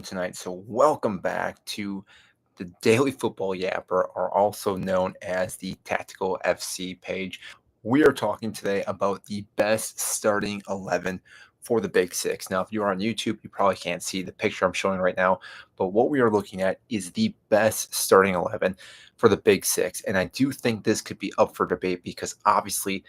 tonight. So, welcome back to the Daily Football Yapper, or also known as the Tactical FC page. We are talking today about the best starting 11 for the Big Six. Now, if you're on YouTube, you probably can't see the picture I'm showing right now, but what we are looking at is the best starting 11 for the Big Six. And I do think this could be up for debate because obviously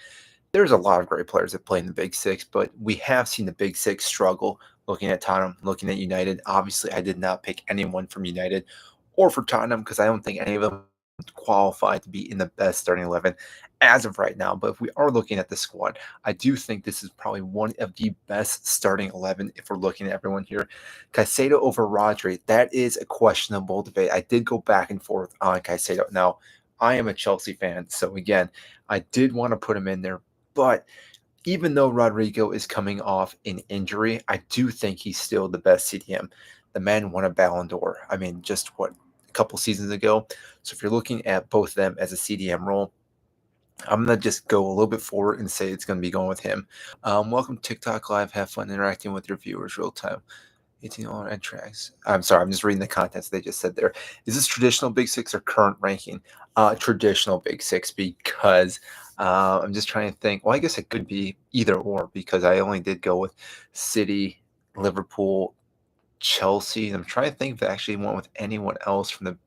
there's a lot of great players that play in the Big Six, but we have seen the Big Six struggle. Looking at Tottenham, looking at United. Obviously, I did not pick anyone from United or for Tottenham because I don't think any of them qualify to be in the best starting 11 as of right now. But if we are looking at the squad, I do think this is probably one of the best starting 11 if we're looking at everyone here. Caicedo over Rodri, that is a questionable debate. I did go back and forth on Caicedo. Now, I am a Chelsea fan, so again, I did want to put him in there, but even though Rodrigo is coming off an injury, I do think he's still the best CDM. The man won a Ballon d'Or. I mean, just what, a couple seasons ago. So if you're looking at both of them as a CDM role, I'm gonna just go a little bit forward and say it's gonna be going with him. Welcome to TikTok Live. Have fun interacting with your viewers real time. 18 all end tracks. I'm sorry, I'm just reading the contents they just said there. Is this traditional Big Six or current ranking? Traditional Big Six because I'm just trying to think. Well, I guess it could be either or because I only did go with City, Liverpool, Chelsea. I'm trying to think if I actually went with anyone else from the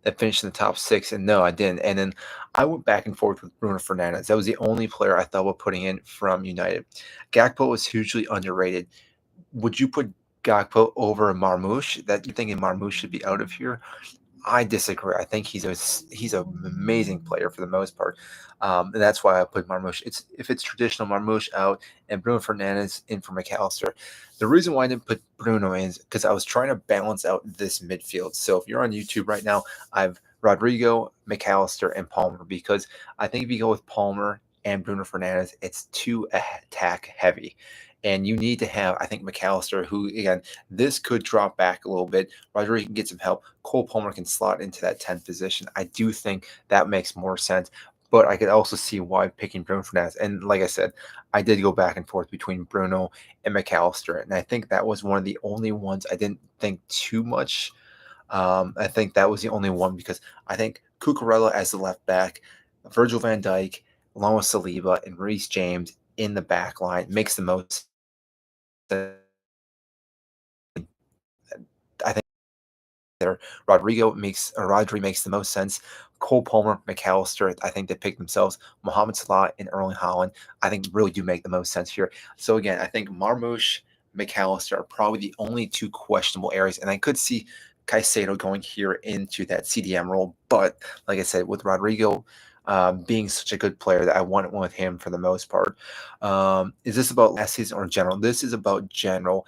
that finished in the top six, and no, I didn't. And then I went back and forth with Bruno Fernandes. That was the only player I thought about putting in from United. Gakpo was hugely underrated. Would you put Gakpo over Marmoush? That you're thinking Marmoush should be out of here? I disagree. I think he's an amazing player for the most part, and that's why I put Marmoush. It's if it's traditional Marmoush out and Bruno Fernandes in for McAllister. The reason why I didn't put Bruno in is because I was trying to balance out this midfield. So if you're on YouTube right now, I've Rodrigo, McAllister, and Palmer because I think if you go with Palmer and Bruno Fernandes, it's too attack heavy. And you need to have, I think, McAllister, who, again, this could drop back a little bit. Rodrigo can get some help. Cole Palmer can slot into that 10th position. I do think that makes more sense. But I could also see why picking Bruno Fernandes. And like I said, I did go back and forth between Bruno and McAllister. And I think that was one of the only ones I didn't think too much. I think that was the only one because I think Cucurella as the left back, Virgil van Dijk, along with Saliba and Reece James in the back line makes the most sense. I think there. Rodri makes the most sense. Cole Palmer, McAllister, I think they pick themselves. Mohamed Salah and Erling Haaland, I think really do make the most sense here. So again, I think Marmoush, McAllister are probably the only two questionable areas, and I could see Caicedo going here into that CDM role. But like I said, with Rodrigo being such a good player that I want one with him for the most part. Is this about last season or general? This is about general,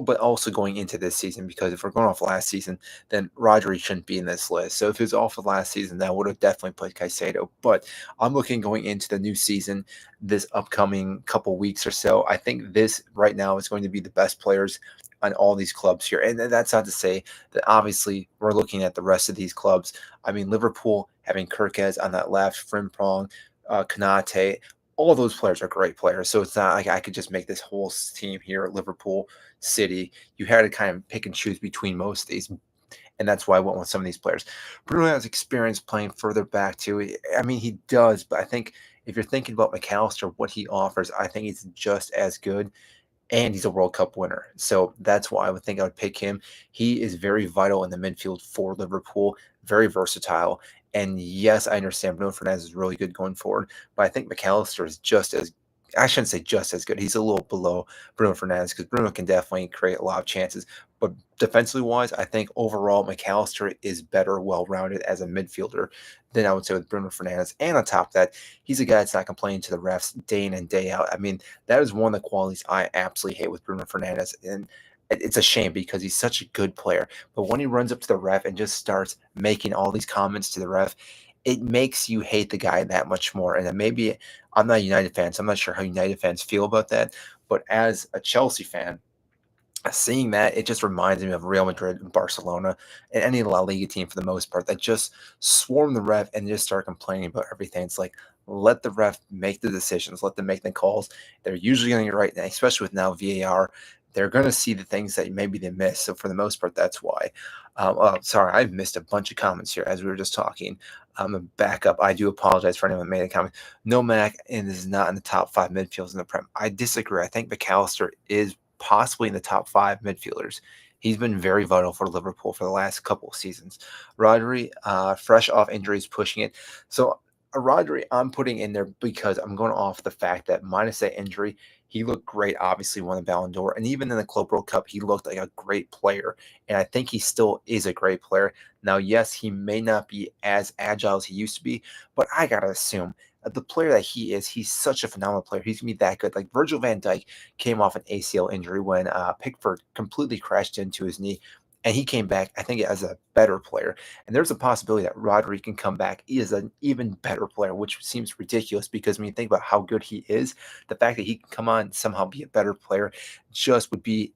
but also going into this season because if we're going off last season, then Rodri shouldn't be in this list. So if it was off of last season, that would have definitely played Caicedo. But I'm looking going into the new season, this upcoming couple weeks or so. I think this right now is going to be the best players on all these clubs here. And that's not to say that obviously we're looking at the rest of these clubs. I mean, Liverpool having Kirkez on that left, Frimpong, Kanate, all those players are great players. So it's not like I could just make this whole team here at Liverpool, City. You had to kind of pick and choose between most of these. And that's why I went with some of these players. Bruno has experience playing further back too. I mean, he does, but I think if you're thinking about McAllister, what he offers, I think he's just as good and he's a World Cup winner. So that's why I would think I would pick him. He is very vital in the midfield for Liverpool, very versatile. And yes, I understand Bruno Fernandes is really good going forward, but I think McAllister is just as I shouldn't say just as good. He's a little below Bruno Fernandes because Bruno can definitely create a lot of chances. But defensively wise, I think overall McAllister is better, well rounded as a midfielder than I would say with Bruno Fernandes. And on top of that, he's a guy that's not complaining to the refs day in and day out. I mean, that is one of the qualities I absolutely hate with Bruno Fernandes. And it's a shame because he's such a good player. But when he runs up to the ref and just starts making all these comments to the ref, it makes you hate the guy that much more. And then maybe I'm not a United fan, so I'm not sure how United fans feel about that. But as a Chelsea fan, seeing that, it just reminds me of Real Madrid and Barcelona and any La Liga team for the most part that just swarm the ref and just start complaining about everything. It's like, let the ref make the decisions, let them make the calls. They're usually going to get right, especially with now VAR. they're going to see the things that maybe they miss. So for the most part, that's why. Sorry, I've missed a bunch of comments here as we were just talking. I'm a backup. I do apologize for anyone who made a comment. No, Mac and is not in the top five midfielders in the Prem. I disagree. I think McAllister is possibly in the top five midfielders. He's been very vital for Liverpool for the last couple of seasons. Rodri, fresh off injuries, pushing it. So Rodri, I'm putting in there because I'm going off the fact that minus that injury, he looked great. Obviously, won the Ballon d'Or, and even in the Club World Cup, he looked like a great player. And I think he still is a great player. Now, yes, he may not be as agile as he used to be, but I gotta assume the player that he is, he's such a phenomenal player. He's gonna be that good. Like Virgil Van Dijk came off an ACL injury when Pickford completely crashed into his knee, and he came back, I think, as a better player. And there's a possibility that Rodri can come back. He is an even better player, which seems ridiculous because when you think about how good he is, the fact that he can come on and somehow be a better player just would be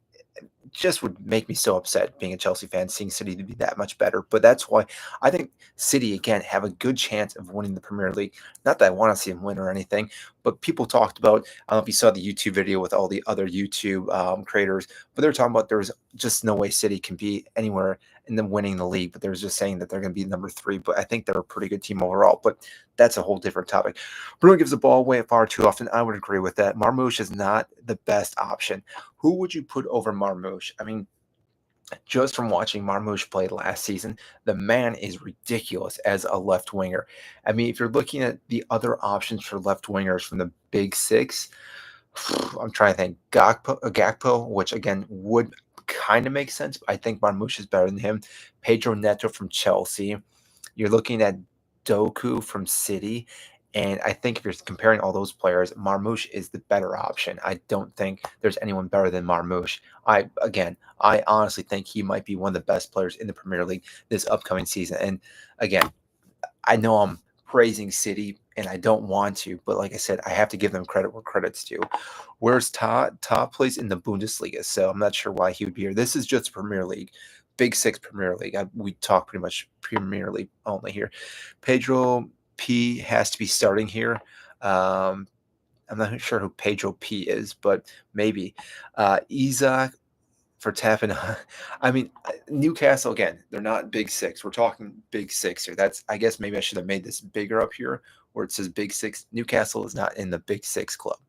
just would make me so upset being a Chelsea fan, seeing City to be that much better. But that's why I think City, again, have a good chance of winning the Premier League. Not that I want to see them win or anything, but people talked about, I don't know if you saw the YouTube video with all the other YouTube creators, but they're talking about there's just no way City can be anywhere in them winning the league, but they're just saying that they're going to be number three. But I think they're a pretty good team overall. But that's a whole different topic. Bruno gives the ball away far too often. I would agree with that. Marmoush is not the best option. Who would you put over Marmoush? I mean, just from watching Marmoush play last season, the man is ridiculous as a left winger. I mean, if you're looking at the other options for left wingers from the big six, I'm trying to think Gakpo, which again would kind of make sense. But I think Marmoush is better than him. Pedro Neto from Chelsea. You're looking at Doku from City. And I think if you're comparing all those players, Marmoush is the better option. I don't think there's anyone better than Marmoush. I honestly think he might be one of the best players in the Premier League this upcoming season. And again, I know I'm praising City and I don't want to, but like I said, I have to give them credit where credit's due. Where's Todd? Todd plays in the Bundesliga, so I'm not sure why he would be here. This is just Premier League, Big Six Premier League. We talk pretty much Premier League only here. Pedro P has to be starting here. I'm not sure who Pedro P is, but maybe Isaac for tapping. I mean, Newcastle again. They're not Big Six. We're talking Big Six here. That's I guess maybe I should have made this bigger up here where it says Big Six. Newcastle is not in the Big Six club,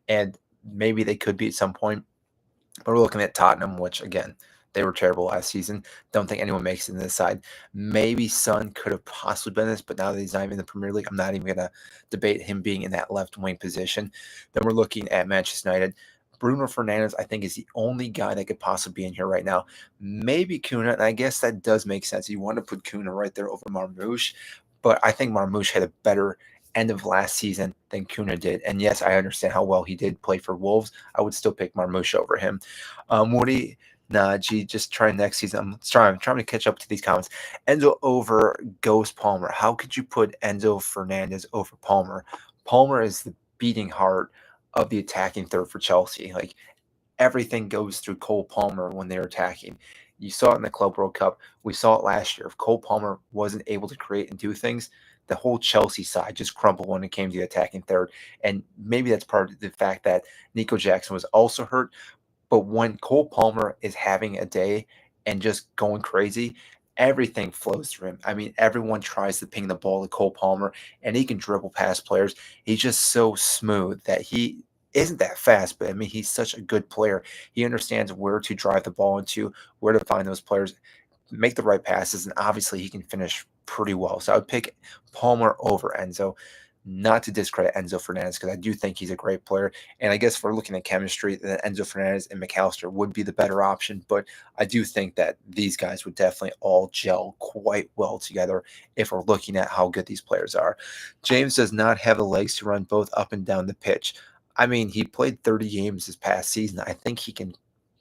and maybe they could be at some point. But we're looking at Tottenham, which again they were terrible last season. Don't think anyone makes it in this side. Maybe Son could have possibly been this, but now that he's not even in the Premier League, I'm not even going to debate him being in that left wing position. Then we're looking at Manchester United. Bruno Fernandes, I think, is the only guy that could possibly be in here right now. Maybe Kuna, and I guess that does make sense. You want to put Kuna right there over Marmoush, but I think Marmoush had a better end of last season than Kuna did. And yes, I understand how well he did play for Wolves. I would still pick Marmoush over him. Woody Najee, just trying next season. I'm trying to catch up to these comments. Enzo over Ghost Palmer. How could you put Enzo Fernandez over Palmer? Palmer is the beating heart of the attacking third for Chelsea. Like everything goes through Cole Palmer when they're attacking. You saw it in the Club World Cup. We saw it last year. If Cole Palmer wasn't able to create and do things, the whole Chelsea side just crumbled when it came to the attacking third. And maybe that's part of the fact that Nico Jackson was also hurt. But when Cole Palmer is having a day and just going crazy, everything flows through him. I mean, everyone tries to ping the ball to Cole Palmer, and he can dribble past players. He's just so smooth that he isn't that fast, but I mean, he's such a good player. He understands where to drive the ball into, where to find those players, make the right passes, and obviously he can finish pretty well. So I would pick Palmer over Enzo. Not to discredit Enzo Fernandez because I do think he's a great player. And I guess if we're looking at chemistry, then Enzo Fernandez and McAllister would be the better option. But I do think that these guys would definitely all gel quite well together if we're looking at how good these players are. James does not have the legs to run both up and down the pitch. I mean, he played 30 games this past season. I think he can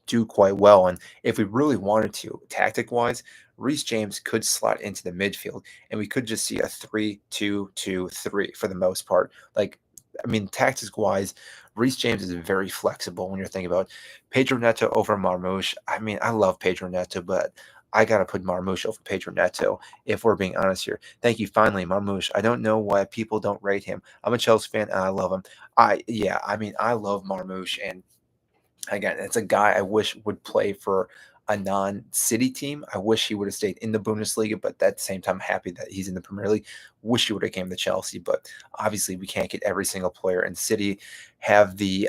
do quite well. And if we really wanted to, tactic wise, Reece James could slot into the midfield and we could just see a 3-2-2-3 for the most part. Like, I mean, tactics wise, Reece James is very flexible when you're thinking about Pedro Neto over Marmoush. I mean, I love Pedro Neto, but I got to put Marmoush over Pedro Neto if we're being honest here. Thank you. Finally, Marmoush. I don't know why people don't rate him. I'm a Chelsea fan and I love him. I mean, I love Marmoush and Again, it's a guy I wish would play for a non-city team. I wish he would have stayed in the Bundesliga, but at the same time, happy that he's in the Premier League. Wish he would have came to Chelsea, but obviously we can't get every single player. And City have the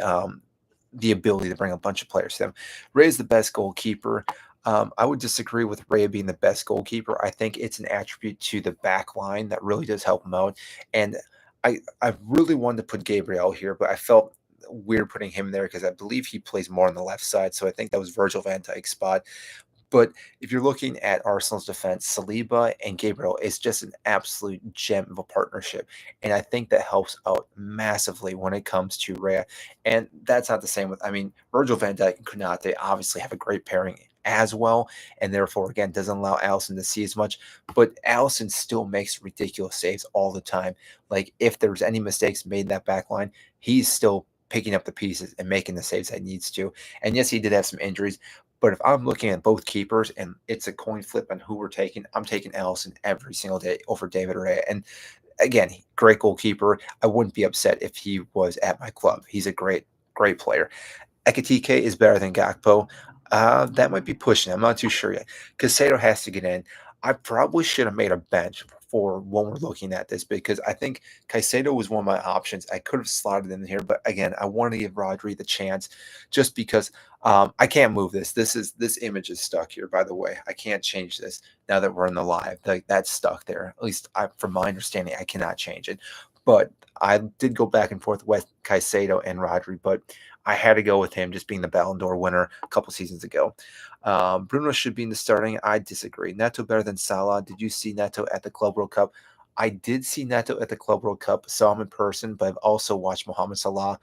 ability to bring a bunch of players to them. Ray is the best goalkeeper. I would disagree with Ray being the best goalkeeper. I think it's an attribute to the back line that really does help him out. And I really wanted to put Gabriel here, but I felt weird putting him there because I believe he plays more on the left side. So I think that was Virgil van Dijk's spot. But if you're looking at Arsenal's defense, Saliba and Gabriel is just an absolute gem of a partnership. And I think that helps out massively when it comes to Rhea. And that's not the same with, I mean, Virgil van Dijk and Konate obviously have a great pairing as well. And therefore, again, doesn't allow Allison to see as much. But Allison still makes ridiculous saves all the time. Like if there's any mistakes made in that back line, he's still picking up the pieces and making the saves that he needs to. And yes, he did have some injuries, but if I'm looking at both keepers and it's a coin flip on who we're taking, I'm taking Allison every single day over David Ray. And again, great goalkeeper. I wouldn't be upset if he was at my club. He's a great player. Ekitike is better than Gakpo. That might be pushing. I'm not too sure yet. Casado has to get in. I probably should have made a bench for when we're looking at this because I think Caicedo was one of my options. I could have slotted in here, but again, I want to give Rodri the chance just because I can't move this. This image is stuck here, by the way. I can't change this now that we're in the live. Like that's stuck there. At least from my understanding, I cannot change it. But I did go back and forth with Caicedo and Rodri, but I had to go with him just being the Ballon d'Or winner a couple seasons ago. Bruno should be in the starting. I disagree. Neto better than Salah. Did you see Neto at the Club World Cup? I did see Neto at the Club World Cup, saw him in person, but I've also watched Mohamed Salah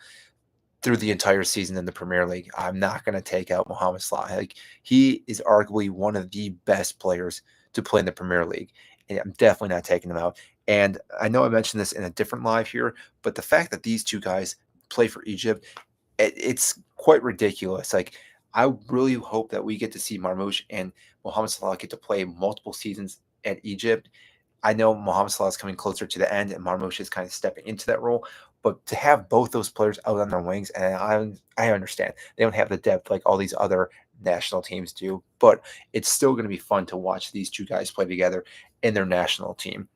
through the entire season in the Premier League. I'm not going to take out Mohamed Salah. Like he is arguably one of the best players to play in the Premier League. And I'm definitely not taking him out. And I know I mentioned this in a different live here, but the fact that these two guys play for Egypt, it's quite ridiculous. Like I really hope that we get to see Marmoush and Mohamed Salah get to play multiple seasons at Egypt. I know Mohamed Salah is coming closer to the end, and Marmoush is kind of stepping into that role. But to have both those players out on their wings, and I understand they don't have the depth like all these other national teams do, but it's still going to be fun to watch these two guys play together in their national team.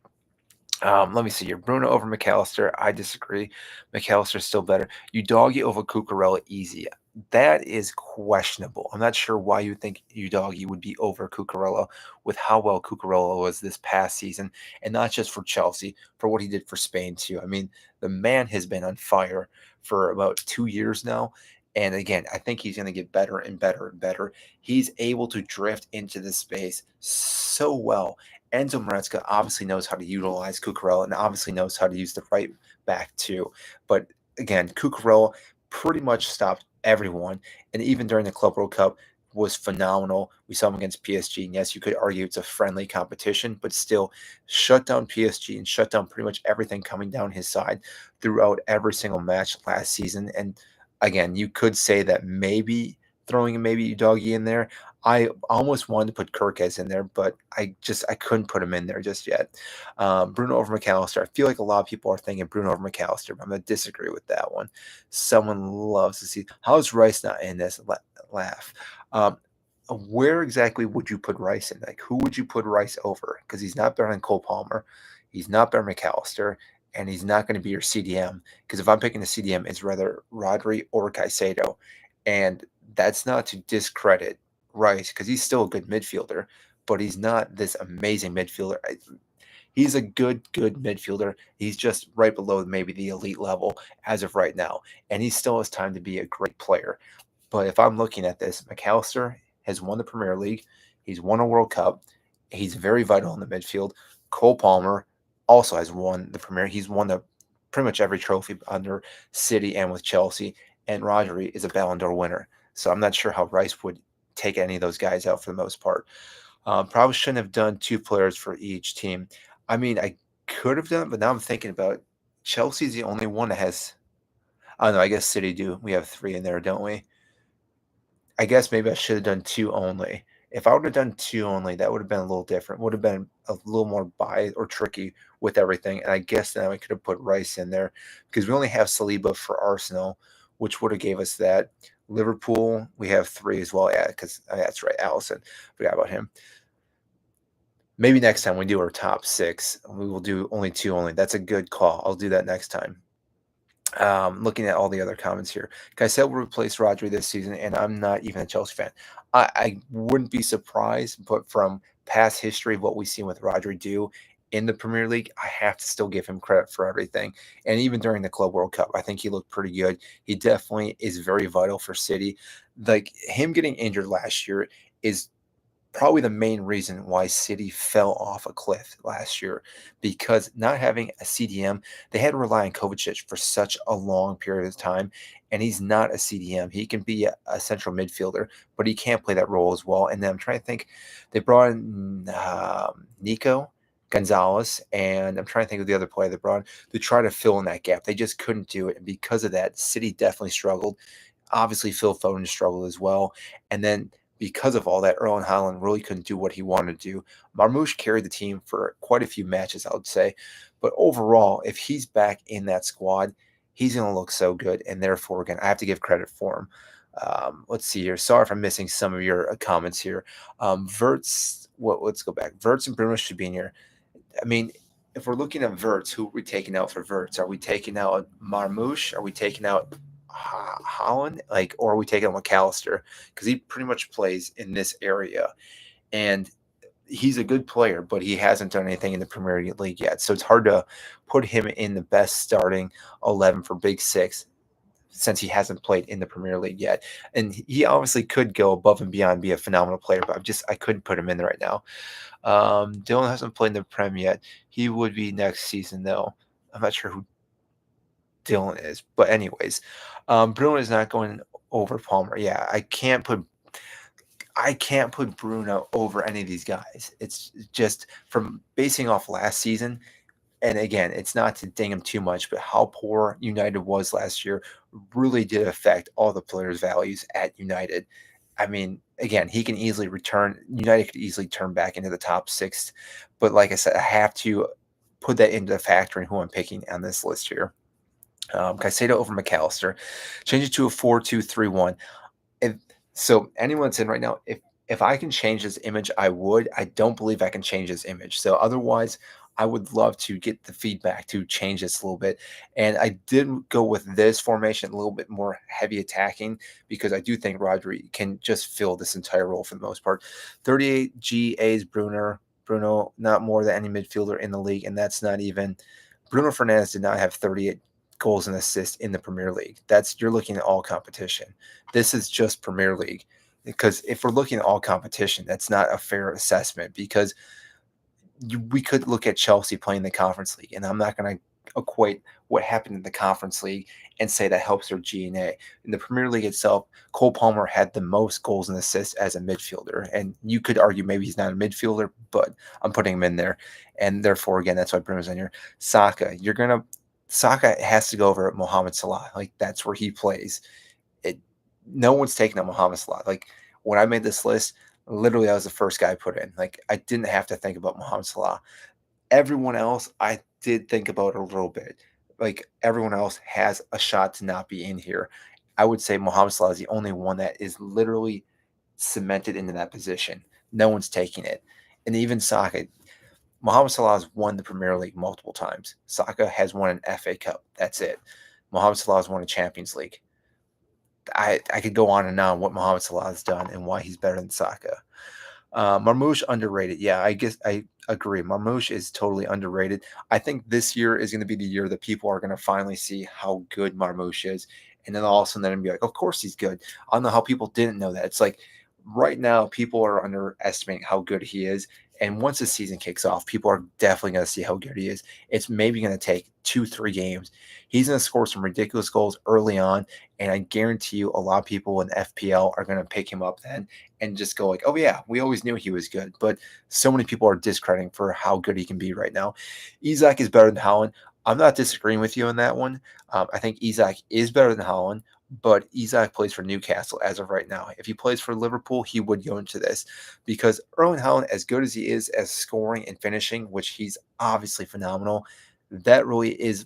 Let me see here. Bruno over McAllister. I disagree. McAllister's still better. Udogie over Cucurella, easy. That is questionable. I'm not sure why you think Udogie would be over Cucurella with how well Cucurella was this past season, and not just for Chelsea, for what he did for Spain too. I mean, the man has been on fire for about 2 years now. And again, I think he's going to get better and better and better. He's able to drift into the space so well. Enzo Maresca obviously knows how to utilize Cucurella and obviously knows how to use the right back too. But again, Cucurella pretty much stopped everyone, and even during the Club World Cup was phenomenal. We saw him against PSG, and yes, you could argue it's a friendly competition, but still shut down PSG and shut down pretty much everything coming down his side throughout every single match last season. And again, you could say that maybe throwing maybe Udogie in there. I almost wanted to put Kirkes in there, but I couldn't put him in there just yet. Bruno over McAllister. I feel like a lot of people are thinking Bruno over McAllister, but I'm gonna disagree with that one. Someone loves to see how is Rice not in this laugh. Where exactly would you put Rice in? Like who would you put Rice over? Because he's not better than Cole Palmer, he's not better than McAllister, and he's not going to be your CDM. Because if I'm picking a CDM, it's rather Rodri or Caicedo, and that's not to discredit Rice because he's still a good midfielder, but he's not this amazing midfielder. He's a good midfielder. He's just right below maybe the elite level as of right now, and he still has time to be a great player. But if I'm looking at this, McAllister has won the Premier League. He's won a World Cup. He's very vital in the midfield. Cole Palmer also has won the Premier. He's won the pretty much every trophy under City and with Chelsea. And Rodri is a Ballon d'Or winner. So I'm not sure how Rice would take any of those guys out for the most part. Probably shouldn't have done two players for each team. I mean, I could have done, but now I'm thinking about it. Chelsea's the only one that has. I don't know. I guess City do. We have three in there, don't we? I guess maybe I should have done two only. If I would have done two only, that would have been a little different. Would have been a little more biased or tricky with everything. And I guess then I could have put Rice in there because we only have Saliba for Arsenal, which would have gave us that. Liverpool, we have 3 as well. Yeah, because that's right, Allison. Forgot about him. Maybe next time we do our top 6, we will do only 2 only. That's a good call. I'll do that next time. Looking at all the other comments here, Caicedo will replace Rodri this season, and I'm not even a Chelsea fan. I wouldn't be surprised, but from past history of what we've seen with Rodri do in the Premier League, I have to still give him credit for everything. And even during the Club World Cup, I think he looked pretty good. He definitely is very vital for City. Like him getting injured last year is probably the main reason why City fell off a cliff last year because not having a CDM, they had to rely on Kovacic for such a long period of time, and he's not a CDM. He can be a central midfielder, but he can't play that role as well. And then I'm trying to think, they brought in Nico Gonzalez, and I'm trying to think of the other player they brought in to try to fill in that gap. They just couldn't do it, and because of that, City definitely struggled. Obviously, Phil Foden struggled as well, and then because of all that, Erling Haaland really couldn't do what he wanted to do. Marmoush carried the team for quite a few matches, I would say. But overall, if he's back in that squad, he's going to look so good. And therefore, again, I have to give credit for him. Let's see here. Sorry if I'm missing some of your comments here. Let's go back. Verts and Bruno should be in here. I mean, if we're looking at Verts, who are we taking out for Verts? Are we taking out Marmoush? Are we taking out Holland? Or are we taking out McAllister? Because he pretty much plays in this area. And he's a good player, but he hasn't done anything in the Premier League yet. So it's hard to put him in the best starting 11 for Big Six since he hasn't played in the Premier League yet. And he obviously could go above and beyond, be a phenomenal player, but I couldn't put him in there right now. Dylan hasn't played in the Prem yet. He would be next season, though. I'm not sure who Dylan is, but anyways, Bruno is not going over Palmer. Yeah, I can't put Bruno over any of these guys. It's just from basing off last season. And again, it's not to ding him too much, but how poor United was last year really did affect all the players' values at United. I mean, again, he can easily return. United could easily turn back into the top 6. But like I said, I have to put that into the factor in who I'm picking on this list here. Caicedo over McAllister. Change it to a 4-2-3-1. So anyone that's in right now, if I can change this image, I would. I don't believe I can change this image. So otherwise, I would love to get the feedback to change this a little bit. And I did go with this formation a little bit more heavy attacking because I do think Rodri can just fill this entire role for the most part. 38 GAs Bruno, not more than any midfielder in the league, and that's not even Bruno Fernandes did not have 38 goals and assists in the Premier League. You're looking at all competition. This is just Premier League. Because if we're looking at all competition, that's not a fair assessment because we could look at Chelsea playing the Conference League, and I'm not going to equate what happened in the Conference League and say that helps their GNA. In the Premier League itself, Cole Palmer had the most goals and assists as a midfielder, and you could argue maybe he's not a midfielder, but I'm putting him in there, and therefore, again, that's why Bruno's in here. Saka has to go over Mohamed Salah. Like, that's where he plays. No one's taking out Mohamed Salah. Like, when I made this list, literally, I was the first guy I put in. Like, I didn't have to think about Mohamed Salah. Everyone else, I did think about a little bit. Like, everyone else has a shot to not be in here. I would say Mohamed Salah is the only one that is literally cemented into that position. No one's taking it. And even Saka, Mohamed Salah has won the Premier League multiple times. Saka has won an FA Cup. That's it. Mohamed Salah has won a Champions League. I could go on and on what Mohamed Salah has done and why he's better than Saka. Marmoush underrated. Yeah, I guess I agree. Marmoush is totally underrated. I think this year is going to be the year that people are going to finally see how good Marmoush is. And then all of a sudden they're going to be like, of course he's good. I don't know how people didn't know that. It's like right now people are underestimating how good he is. And once the season kicks off, people are definitely going to see how good he is. It's maybe going to take 2-3 games. He's going to score some ridiculous goals early on. And I guarantee you a lot of people in FPL are going to pick him up then and just go like, oh, yeah, we always knew he was good. But so many people are discrediting for how good he can be right now. Isak is better than Haaland. I'm not disagreeing with you on that one. I think Isak is better than Haaland, but Isak plays for Newcastle as of right now. If he plays for Liverpool, he would go into this because Erling Haaland, as good as he is as scoring and finishing, which he's obviously phenomenal, that really is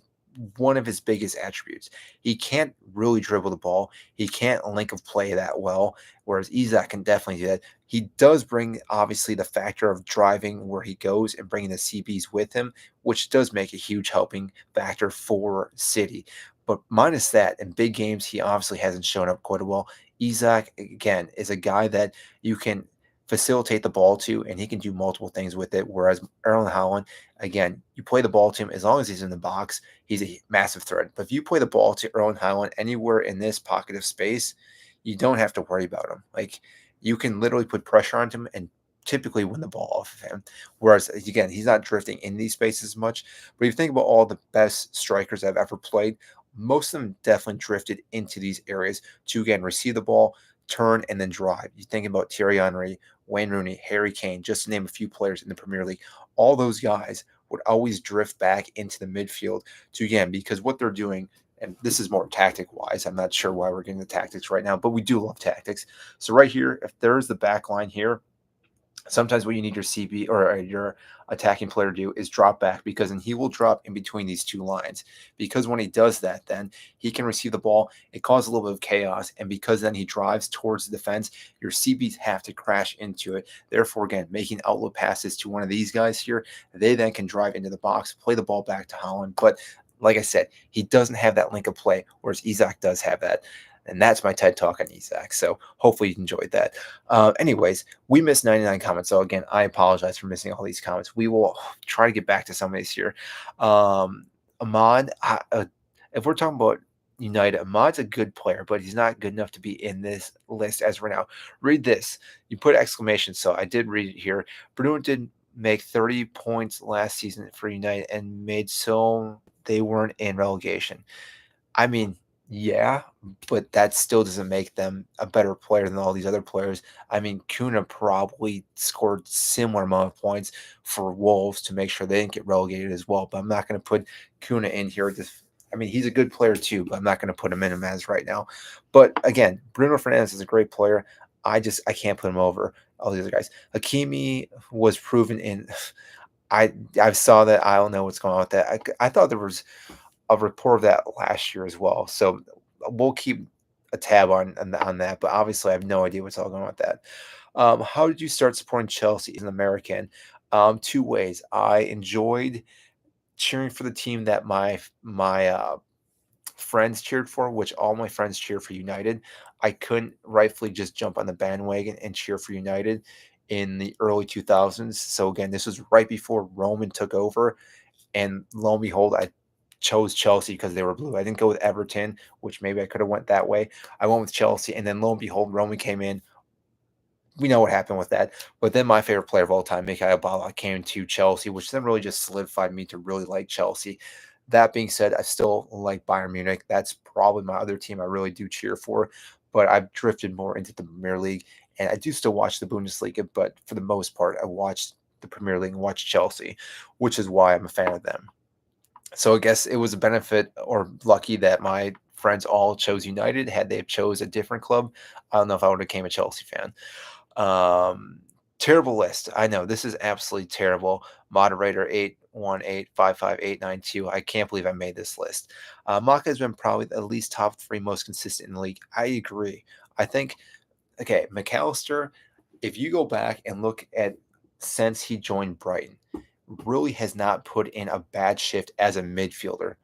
one of his biggest attributes. He can't really dribble the ball. He can't link of play that well, whereas Isak can definitely do that. He does bring, obviously, the factor of driving where he goes and bringing the CBs with him, which does make a huge helping factor for City. But minus that, in big games, he obviously hasn't shown up quite well. Isak, again, is a guy that you can facilitate the ball to, and he can do multiple things with it. Whereas Erling Haaland, again, you play the ball to him as long as he's in the box, he's a massive threat. But if you play the ball to Erling Haaland anywhere in this pocket of space, you don't have to worry about him. Like you can literally put pressure on him and typically win the ball off of him. Whereas again, he's not drifting in these spaces as much. But if you think about all the best strikers I've ever played, most of them definitely drifted into these areas to again receive the ball, turn, and then drive. You think about Thierry Henry, Wayne Rooney, Harry Kane, just to name a few players in the Premier League. All those guys would always drift back into the midfield to again, because what they're doing, and this is more tactic wise. I'm not sure why we're getting the tactics right now, but we do love tactics. So right here, if there's the back line here, sometimes what you need your CB or your attacking player to do is drop back because then he will drop in between these two lines. Because when he does that, then he can receive the ball. It causes a little bit of chaos. And because then he drives towards the defense, your CBs have to crash into it. Therefore, again, making outlet passes to one of these guys here, they then can drive into the box, play the ball back to Haaland. But like I said, he doesn't have that link of play, whereas Isak does have that. And that's my TED Talk on Isak. So hopefully you enjoyed that. Anyways, we missed 99 comments. So again, I apologize for missing all these comments. We will try to get back to some of these here. Ahmad, if we're talking about United, Ahmad's a good player, but he's not good enough to be in this list as of right now. Read this. You put exclamation. So I did read it here. Bruno did make 30 points last season for United and made so they weren't in relegation. I mean, yeah, but that still doesn't make them a better player than all these other players. I mean, Kuna probably scored similar amount of points for Wolves to make sure they didn't get relegated as well. But I'm not going to put Kuna in here. I mean, he's a good player too, but I'm not going to put him in him as right now. But again, Bruno Fernandes is a great player. I can't put him over all these other guys. Hakimi was proven in. I saw that. I don't know what's going on with that. I thought there was a report of that last year as well. So we'll keep a tab on that. But obviously, I have no idea what's all going on with that. How did you start supporting Chelsea as an American? Two ways. I enjoyed cheering for the team that my friends cheered for, which all my friends cheered for United. I couldn't rightfully just jump on the bandwagon and cheer for United in the early 2000s. So again, this was right before Roman took over, and lo and behold, I chose Chelsea because they were blue. I didn't go with Everton, which maybe I could have went that way. I went with Chelsea, and then lo and behold, Roman came in. We know what happened with that. But then my favorite player of all time, Mikhail Ballack, came to Chelsea, which then really just solidified me to really like Chelsea. That being said, I still like Bayern Munich. That's probably my other team I really do cheer for. But I've drifted more into the Premier League, and I do still watch the Bundesliga. But for the most part, I watched the Premier League and watched Chelsea, which is why I'm a fan of them. So I guess it was a benefit or lucky that my friends all chose United. Had they chose a different club, I don't know if I would have became a Chelsea fan. Um, Terrible list. I know this is absolutely terrible. Moderator 818555892. I can't believe I made this list. Maka has been probably at least top three most consistent in the league. I agree. I think okay, McAllister, if you go back and look at since he joined Brighton, really has not put in a bad shift as a midfielder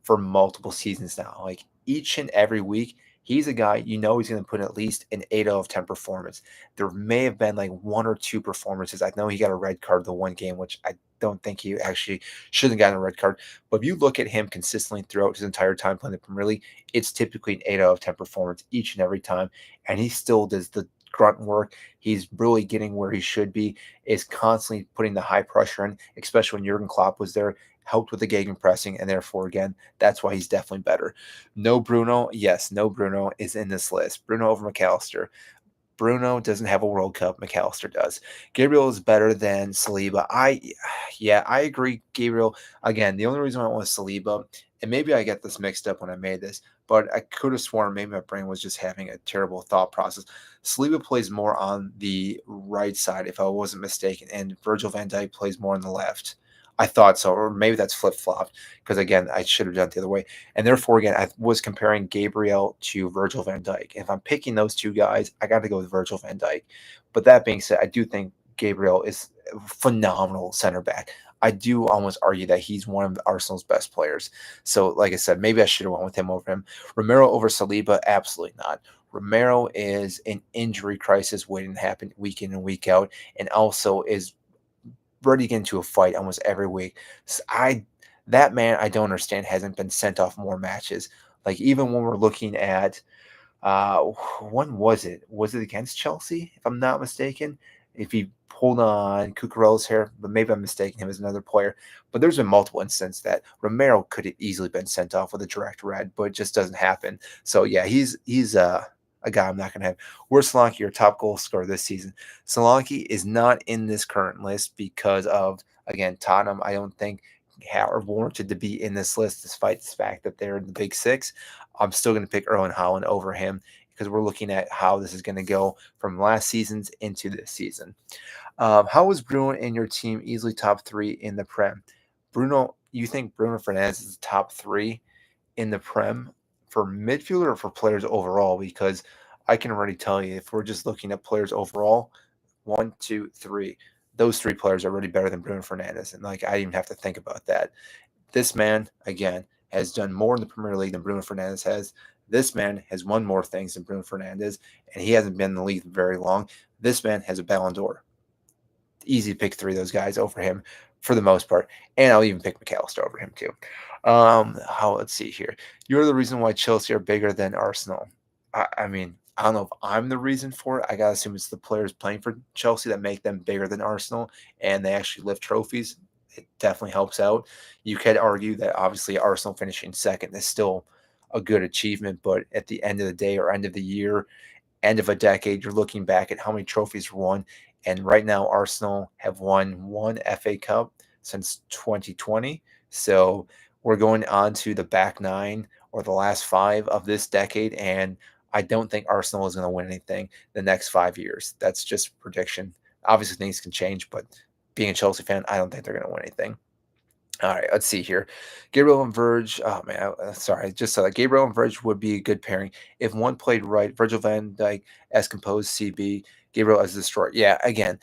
for multiple seasons now. Like each and every week, he's a guy you know he's going to put at least an 8 out of 10 performance. There may have been like one or two performances. I know he got a red card the one game, which I don't think he actually should have gotten a red card. But if you look at him consistently throughout his entire time playing the Premier League, it's typically an 8 out of 10 performance each and every time. And he still does the grunt work. He's really getting where he should be, is constantly putting the high pressure in, especially when Jurgen Klopp was there, helped with the gegenpressing, and therefore, again, that's why he's definitely better. No Bruno. Yes, no Bruno is in this list. Bruno over McAllister. Bruno doesn't have a World Cup. McAllister does. Gabriel is better than Saliba. Yeah, I agree. Gabriel, again, the only reason I went with Saliba, and maybe I get this mixed up when I made this, but I could have sworn maybe my brain was just having a terrible thought process. Saliba plays more on the right side, if I wasn't mistaken, and Virgil van Dijk plays more on the left. I thought so, or maybe that's flip flopped because again, I should have done it the other way. And therefore, again, I was comparing Gabriel to Virgil van Dijk. If I'm picking those two guys, I got to go with Virgil van Dijk. But that being said, I do think Gabriel is a phenomenal center back. I do almost argue that he's one of Arsenal's best players. So, like I said, maybe I should have went with him over him. Romero over Saliba, absolutely not. Romero is an injury crisis waiting to happen week in and week out, and also is ready to get into a fight almost every week. That man I don't understand hasn't been sent off more matches. Like even when we're looking at uh when was it? Was it against Chelsea, if I'm not mistaken? If he pulled on Cucurella's hair, but maybe I'm mistaking him as another player. But there's been multiple instances that Romero could have easily been sent off with a direct red, but it just doesn't happen. So yeah, he's a guy I'm not gonna have. Where's Solanke, your top goal scorer this season? Solanke is not in this current list because of again Tottenham. I don't think are warranted to be in this list, despite the fact that they're in the Big Six. I'm still going to pick Erling Haaland over him because we're looking at how this is going to go from last season's into this season. How was Bruno in your team easily top three in the Prem? Bruno, you think Bruno Fernandes is top three in the Prem for midfielder or for players overall? Because I can already tell you, if we're just looking at players overall, one, two, three, those three players are already better than Bruno Fernandes. And like, I didn't even have to think about that. This man, again, has done more in the Premier League than Bruno Fernandes has. This man has won more things than Bruno Fernandes, and he hasn't been in the league very long. This man has a Ballon d'Or. Easy to pick three of those guys over him for the most part. And I'll even pick McAllister over him too. Let's see here. You're the reason why Chelsea are bigger than Arsenal. I mean, I don't know if I'm the reason for it. I gotta assume it's the players playing for Chelsea that make them bigger than Arsenal, and they actually lift trophies. It definitely helps out. You could argue that obviously Arsenal finishing second is still a good achievement, but at the end of the day or end of the year, end of a decade, you're looking back at how many trophies were won. And right now, Arsenal have won one FA Cup since 2020. So we're going on to the back nine or the last five of this decade. And I don't think Arsenal is going to win anything the next 5 years. That's just prediction. Obviously, things can change, but being a Chelsea fan, I don't think they're going to win anything. All right, let's see here. Gabriel and Verge. Oh man, sorry, I just saw that Gabriel and Verge would be a good pairing if one played right. Virgil van Dijk as composed CB, Gabriel as destroyer. Yeah, again,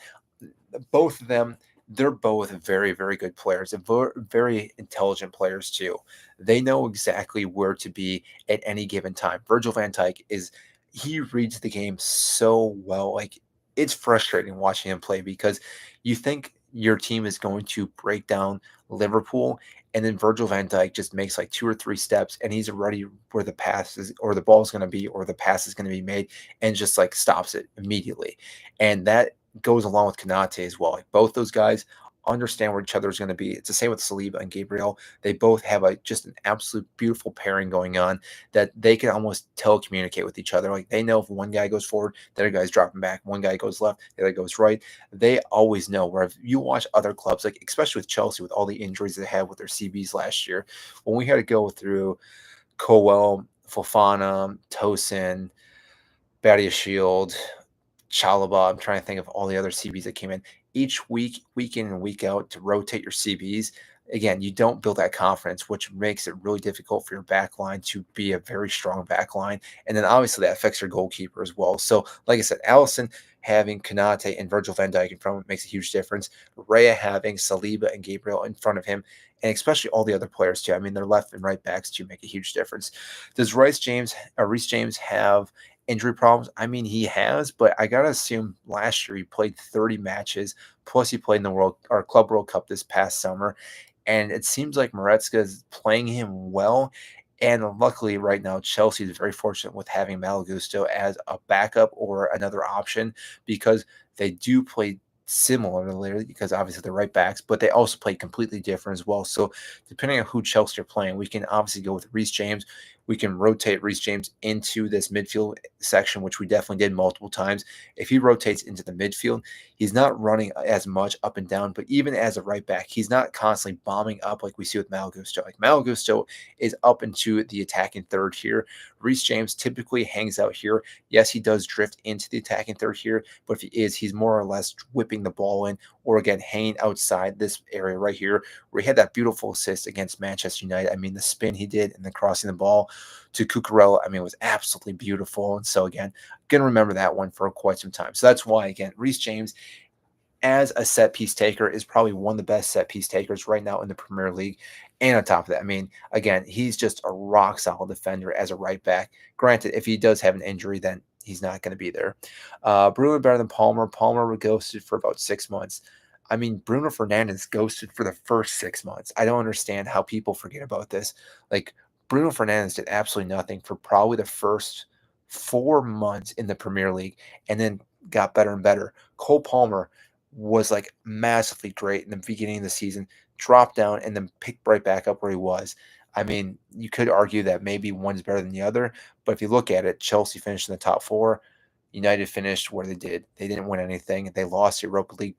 both of them. They're both very, very good players and very intelligent players too. They know exactly where to be at any given time. Virgil van Dijk he reads the game so well. Like it's frustrating watching him play because you think your team is going to break down Liverpool, and then Virgil van Dijk just makes like two or three steps, and he's already where the pass is, or the ball is going to be, or the pass is going to be made, and just like stops it immediately. And that goes along with Kanate as well. Like both those guys understand where each other is going to be. It's the same with Saliba and Gabriel. They both have just an absolute beautiful pairing going on that they can almost telecommunicate with each other. Like they know if one guy goes forward, the other guy's dropping back. One guy goes left, the other goes right. They always know. Where if you watch other clubs, like especially with Chelsea, with all the injuries they had with their CBs last year, when we had to go through Colwell, Fofana, Tosin, Badia Shield, Chalaba. I'm trying to think of all the other CBs that came in each week, week in and week out to rotate your CBs. Again, you don't build that confidence, which makes it really difficult for your back line to be a very strong back line. And then obviously that affects your goalkeeper as well. So, like I said, Allison having Kanate and Virgil van Dijk in front of him makes a huge difference. Raya having Saliba and Gabriel in front of him, and especially all the other players too. I mean, their left and right backs too make a huge difference. Does Reece James have injury problems? I mean, he has, but I gotta assume last year he played 30 matches, plus he played in the Club World Cup this past summer, and it seems like Maresca is playing him well. And luckily, right now, Chelsea is very fortunate with having Malo Gusto as a backup or another option because they do play similarly because obviously they're right backs, but they also play completely different as well. So depending on who Chelsea are playing, we can obviously go with Reece James. We can rotate Reece James into this midfield section, which we definitely did multiple times. If he rotates into the midfield, he's not running as much up and down, but even as a right back, he's not constantly bombing up like we see with Malo Gusto. Like Malo Gusto is up into the attacking third here. Reece James typically hangs out here. Yes, he does drift into the attacking third here, but if he is, he's more or less whipping the ball in, or again, hanging outside this area right here, where he had that beautiful assist against Manchester United. I mean, the spin he did and then crossing the ball to Cucurella, I mean, was absolutely beautiful. And so, again, going to remember that one for quite some time. So that's why, again, Reece James, as a set piece taker, is probably one of the best set piece takers right now in the Premier League. And on top of that, I mean, again, he's just a rock solid defender as a right back. Granted, if he does have an injury, then he's not going to be there. Bruno better than Palmer. Palmer ghosted for about 6 months. I mean, Bruno Fernandes ghosted for the first 6 months. I don't understand how people forget about this. Like, Bruno Fernandes did absolutely nothing for probably the first 4 months in the Premier League, and then got better and better. Cole Palmer was like massively great in the beginning of the season, dropped down, and then picked right back up where he was. I mean, you could argue that maybe one's better than the other, but if you look at it, Chelsea finished in the top four. United finished where they did. They didn't win anything. They lost the Europa League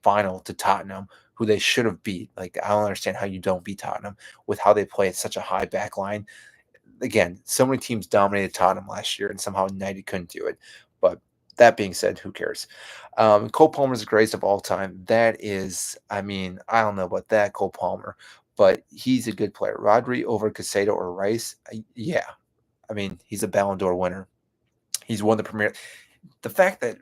final to Tottenham, who they should have beat. Like, I don't understand how you don't beat Tottenham with how they play at such a high back line. Again, so many teams dominated Tottenham last year, and somehow United couldn't do it. But that being said, who cares? Cole Palmer's the greatest of all time. That is, I mean, I don't know about that, Cole Palmer, but he's a good player. Rodri over Casado or Rice, yeah. I mean, he's a Ballon d'Or winner. He's won the Premier. The fact that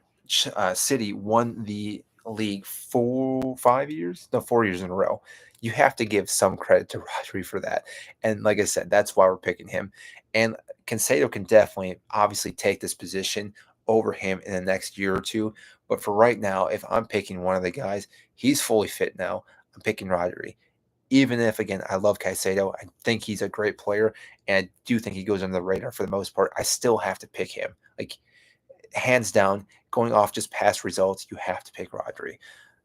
City won the league 4 5 years, no, 4 years in a row, you have to give some credit to Rodri for that. And like I said, that's why we're picking him. And Cancelo can definitely, obviously, take this position over him in the next year or two. But for right now, if I'm picking one of the guys, he's fully fit now. I'm picking Rodri. Even if, again, I love Caicedo, I think he's a great player, and I do think he goes under the radar for the most part. I still have to pick him. Like, hands down, going off just past results, you have to pick Rodri.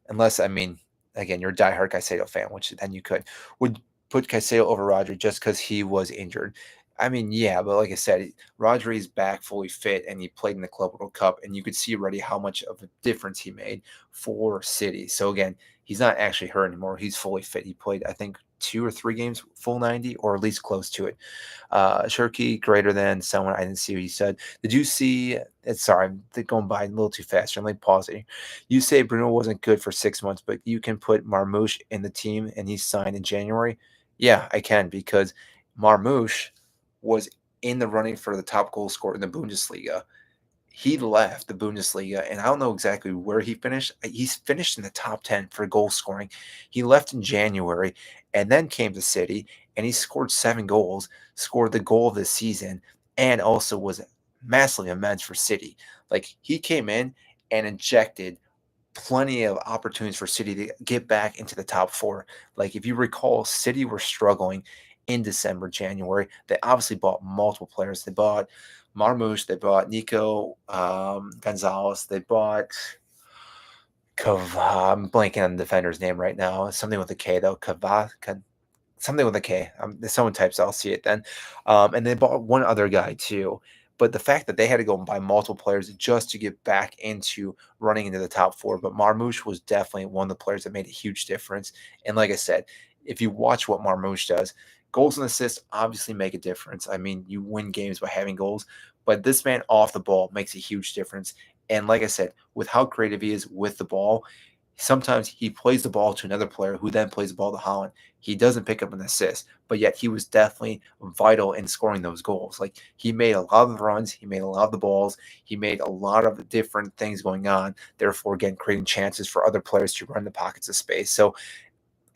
Unless, I mean, again, you're a diehard Caicedo fan, which then you could. Would put Caicedo over Rodri just because he was injured. I mean, yeah, but like I said, Rodri is back fully fit, and he played in the Club World Cup, and you could see already how much of a difference he made for City. So again, he's not actually hurt anymore. He's fully fit. He played, I think, 2 or 3 games full 90, or at least close to it. Shirky greater than someone. I didn't see what you said. Did you see? Sorry, I'm going by a little too fast. I'm like pausing. You say Bruno wasn't good for 6 months, but you can put Marmoush in the team, and he's signed in January. Yeah, I can, because Marmoush was in the running for the top goal scorer in the Bundesliga. He left the Bundesliga, and I don't know exactly where he finished. He's finished in the top 10 for goal scoring. He left in January and then came to City, and he scored 7 goals, scored the goal of the season, and also was massively immense for City. Like, he came in and injected plenty of opportunities for City to get back into the top four. Like, if you recall, City were struggling in December, January. They obviously bought multiple players. They bought Marmoush, they bought Nico Gonzalez, they bought I'm blanking on the defender's name right now. Something with a K though. Something with a K. If someone types, I'll see it then. And they bought one other guy too. But the fact that they had to go and buy multiple players just to get back into running into the top four. But Marmoush was definitely one of the players that made a huge difference. And like I said, if you watch what Marmoush does, goals and assists obviously make a difference. I mean, you win games by having goals, but this man off the ball makes a huge difference. And like I said, with how creative he is with the ball, sometimes he plays the ball to another player who then plays the ball to Holland. He doesn't pick up an assist, but yet he was definitely vital in scoring those goals. Like, he made a lot of the runs, he made a lot of the balls, he made a lot of different things going on, therefore, again, creating chances for other players to run the pockets of space. So,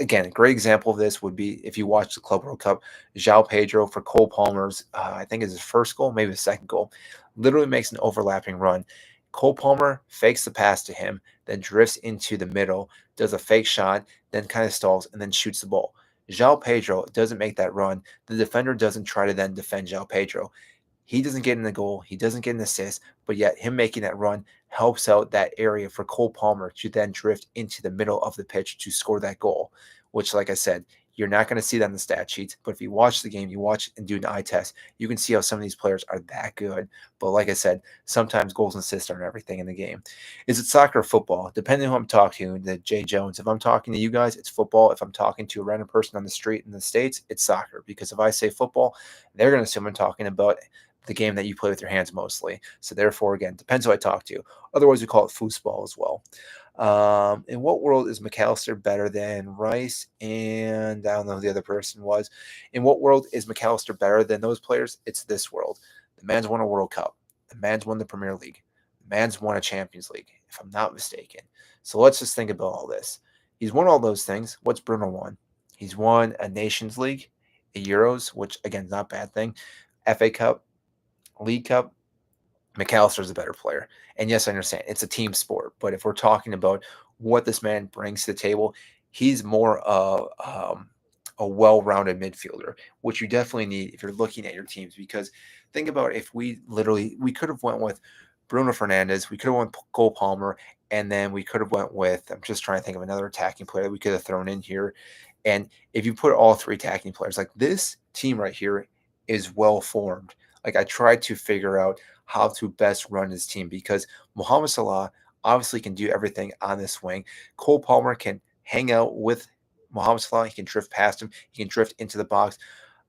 again, a great example of this would be if you watch the Club World Cup, João Pedro for Cole Palmer's, I think is his first goal, maybe the second goal, literally makes an overlapping run. Cole Palmer fakes the pass to him, then drifts into the middle, does a fake shot, then kind of stalls, and then shoots the ball. João Pedro doesn't make that run. The defender doesn't try to then defend João Pedro. He doesn't get in the goal. He doesn't get an assist, but yet him making that run helps out that area for Cole Palmer to then drift into the middle of the pitch to score that goal, which, like I said, You're not going to see that in the stat sheets, but if you watch the game, you watch and do an eye test, you can see how some of these players are that good. But like I said, sometimes goals and assists aren't everything in the game. Is it soccer or football? Depending on who I'm talking to, Jay Jones. If I'm talking to you guys, it's football. If I'm talking to a random person on the street in the States, it's soccer. Because if I say football, they're going to assume I'm talking about the game that you play with your hands mostly. So therefore, again, depends who I talk to. Otherwise, we call it foosball as well. In what world is McAllister better than Rice? And I don't know who the other person was. In what world is McAllister better than those players? It's this world. The man's won a World Cup. The man's won the Premier League. The man's won a Champions League, if I'm not mistaken. So let's just think about all this. He's won all those things. What's Bruno won? He's won a Nations League, a Euros, which again is not a bad thing, FA Cup, League Cup. McAllister's a better player. And yes, I understand it's a team sport, but if we're talking about what this man brings to the table, he's more of a well-rounded midfielder, which you definitely need if you're looking at your teams. Because think about if we could have went with Bruno Fernandes, we could have went Cole Palmer, and then we could have went with, I'm just trying to think of another attacking player that we could have thrown in here. And if you put all three attacking players, like this team right here is well formed. Like I tried to figure out how to best run his team because Mohamed Salah obviously can do everything on this wing. Cole Palmer can hang out with Mohamed Salah. He can drift past him. He can drift into the box.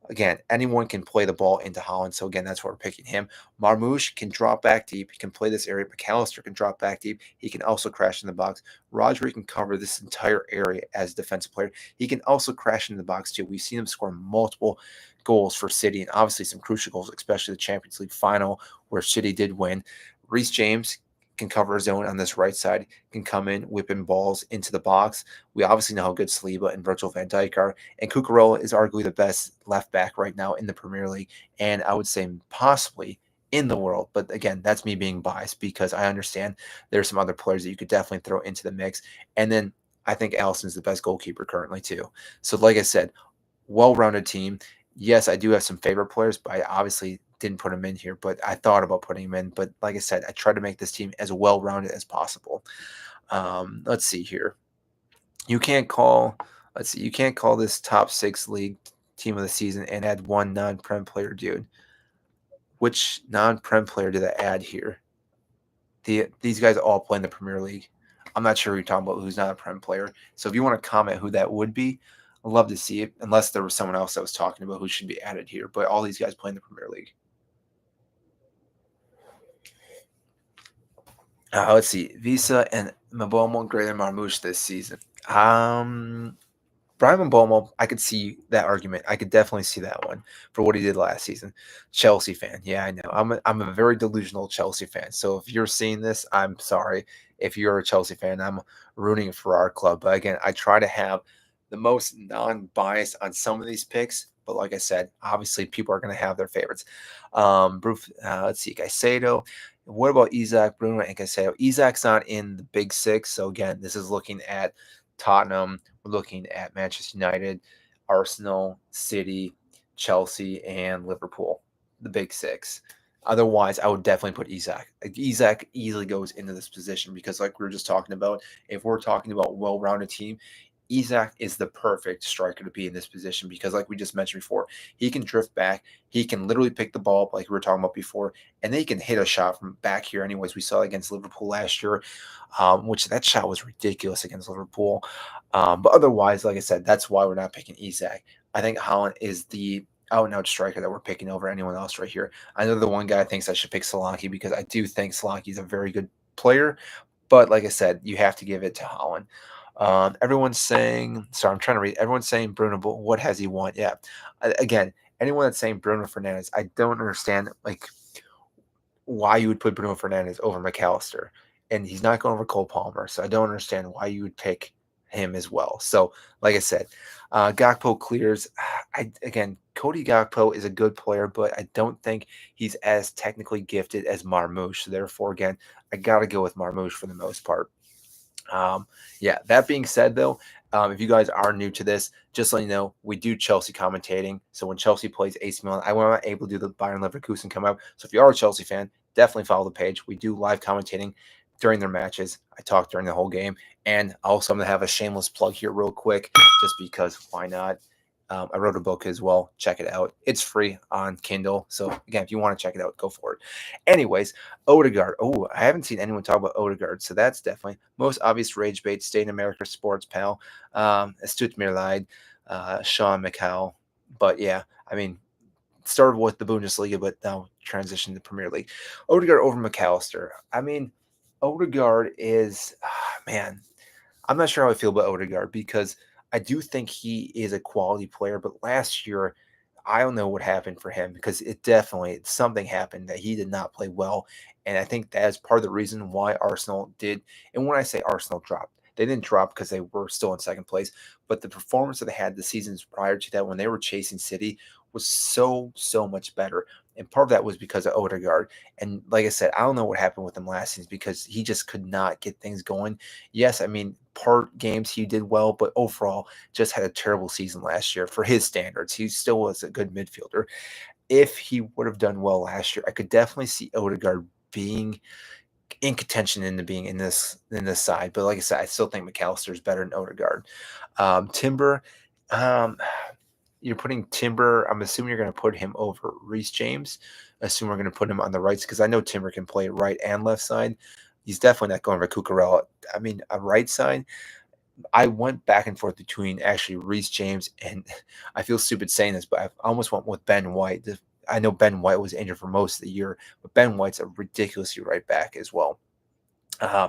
Again, anyone can play the ball into Haaland. So again, that's why we're picking him. Marmoush can drop back deep. He can play this area. McAllister can drop back deep. He can also crash in the box. Rodri can cover this entire area as a defensive player. He can also crash in the box too. We've seen him score multiple goals for City and obviously some crucial goals, especially the Champions League final where City did win. Reece James can cover a zone on this right side, can come in, whipping balls into the box. We obviously know how good Saliba and Virgil van Dijk are. And Cucurella is arguably the best left back right now in the Premier League. And I would say possibly in the world. But again, that's me being biased because I understand there's some other players that you could definitely throw into the mix. And then I think Allison's the best goalkeeper currently too. So like I said, well-rounded team. Yes, I do have some favorite players, but I obviously didn't put him in here, but I thought about putting him in. But like I said, I tried to make this team as well-rounded as possible. Let's see here. You can't call, let's see, you can't call this top 6 league team of the season and add one non-Prem player, dude. Which non-Prem player did I add here? These guys all play in the Premier League. I'm not sure who you're talking about who's not a Prem player. So if you want to comment who that would be, I'd love to see it, unless there was someone else that was talking about who should be added here. But all these guys play in the Premier League. Let's see. Visa and Mbeumo greater than Marmoush this season. Brian Mbeumo, I could see that argument. I could definitely see that one for what he did last season. Chelsea fan. Yeah, I know. I'm a very delusional Chelsea fan. So if you're seeing this, I'm sorry. If you're a Chelsea fan, I'm rooting for our club. But again, I try to have the most non-bias on some of these picks. But like I said, obviously people are going to have their favorites. Let's see, Caicedo. What about Isaac, Bruno, and Caicedo? Isaac's not in the big six. So again, this is looking at Tottenham. We're looking at Manchester United, Arsenal, City, Chelsea, and Liverpool, the big six. Otherwise, I would definitely put Isaac. Isaac easily goes into this position because, like we were just talking about, if we're talking about well-rounded team, Isaac is the perfect striker to be in this position because, like we just mentioned before, he can drift back. He can literally pick the ball up, like we were talking about before, and then he can hit a shot from back here. Anyways, we saw against Liverpool last year, which that shot was ridiculous against Liverpool. But otherwise, like I said, that's why we're not picking Isaac. I think Haaland is the out-and-out striker that we're picking over anyone else right here. I know the one guy thinks I should pick Solanke because I do think Solanke is a very good player, but like I said, you have to give it to Haaland. Everyone's saying, sorry, I'm trying to read. Everyone's saying Bruno, but what has he won? Yeah. Again, anyone that's saying Bruno Fernandes, I don't understand like why you would put Bruno Fernandes over McAllister. And he's not going over Cole Palmer. So I don't understand why you would pick him as well. So, like I said, Gakpo clears. Again, Cody Gakpo is a good player, but I don't think he's as technically gifted as Marmoush. So therefore, again, I got to go with Marmoush for the most part. Yeah, that being said, though, if you guys are new to this, just let you know, we do Chelsea commentating. So when Chelsea plays AC Milan, I was not able to do the Bayern Leverkusen come out. So if you are a Chelsea fan, definitely follow the page. We do live commentating during their matches. I talk during the whole game. And also, I'm going to have a shameless plug here real quick, just because why not? I wrote a book as well. Check it out. It's free on Kindle. So again, if you want to check it out, go for it. Anyways, Odegaard. Oh, I haven't seen anyone talk about Odegaard, so that's definitely most obvious rage bait. Stay in America Sports Pal. Astute Mirlaid, Sean McCall. But yeah, I mean, started with the Bundesliga, but now transitioned to Premier League. Odegaard over McAllister. I mean, Odegaard is man. I'm not sure how I feel about Odegaard because I do think he is a quality player, but last year I don't know what happened for him because it definitely something happened that he did not play well, and I think that is part of the reason why Arsenal did. And when I say Arsenal dropped, they didn't drop because they were still in second place, but the performance that they had the seasons prior to that when they were chasing City was so much better. And part of that was because of Odegaard. And like I said, I don't know what happened with him last season because he just could not get things going. Yes, I mean, part games he did well, but overall just had a terrible season last year for his standards. He still was a good midfielder. If he would have done well last year, I could definitely see Odegaard being in contention into being in this side. But like I said, I still think McAllister is better than Odegaard. Timber, um, you're putting Timber. I'm assuming you're going to put him over Reece James. I assume we're going to put him on the rights because I know Timber can play right and left side. He's definitely not going for Cucurella. I mean, a right side. I went back and forth between actually Reece James and I feel stupid saying this, but I almost went with Ben White. I know Ben White was injured for most of the year, but Ben White's a ridiculously right back as well.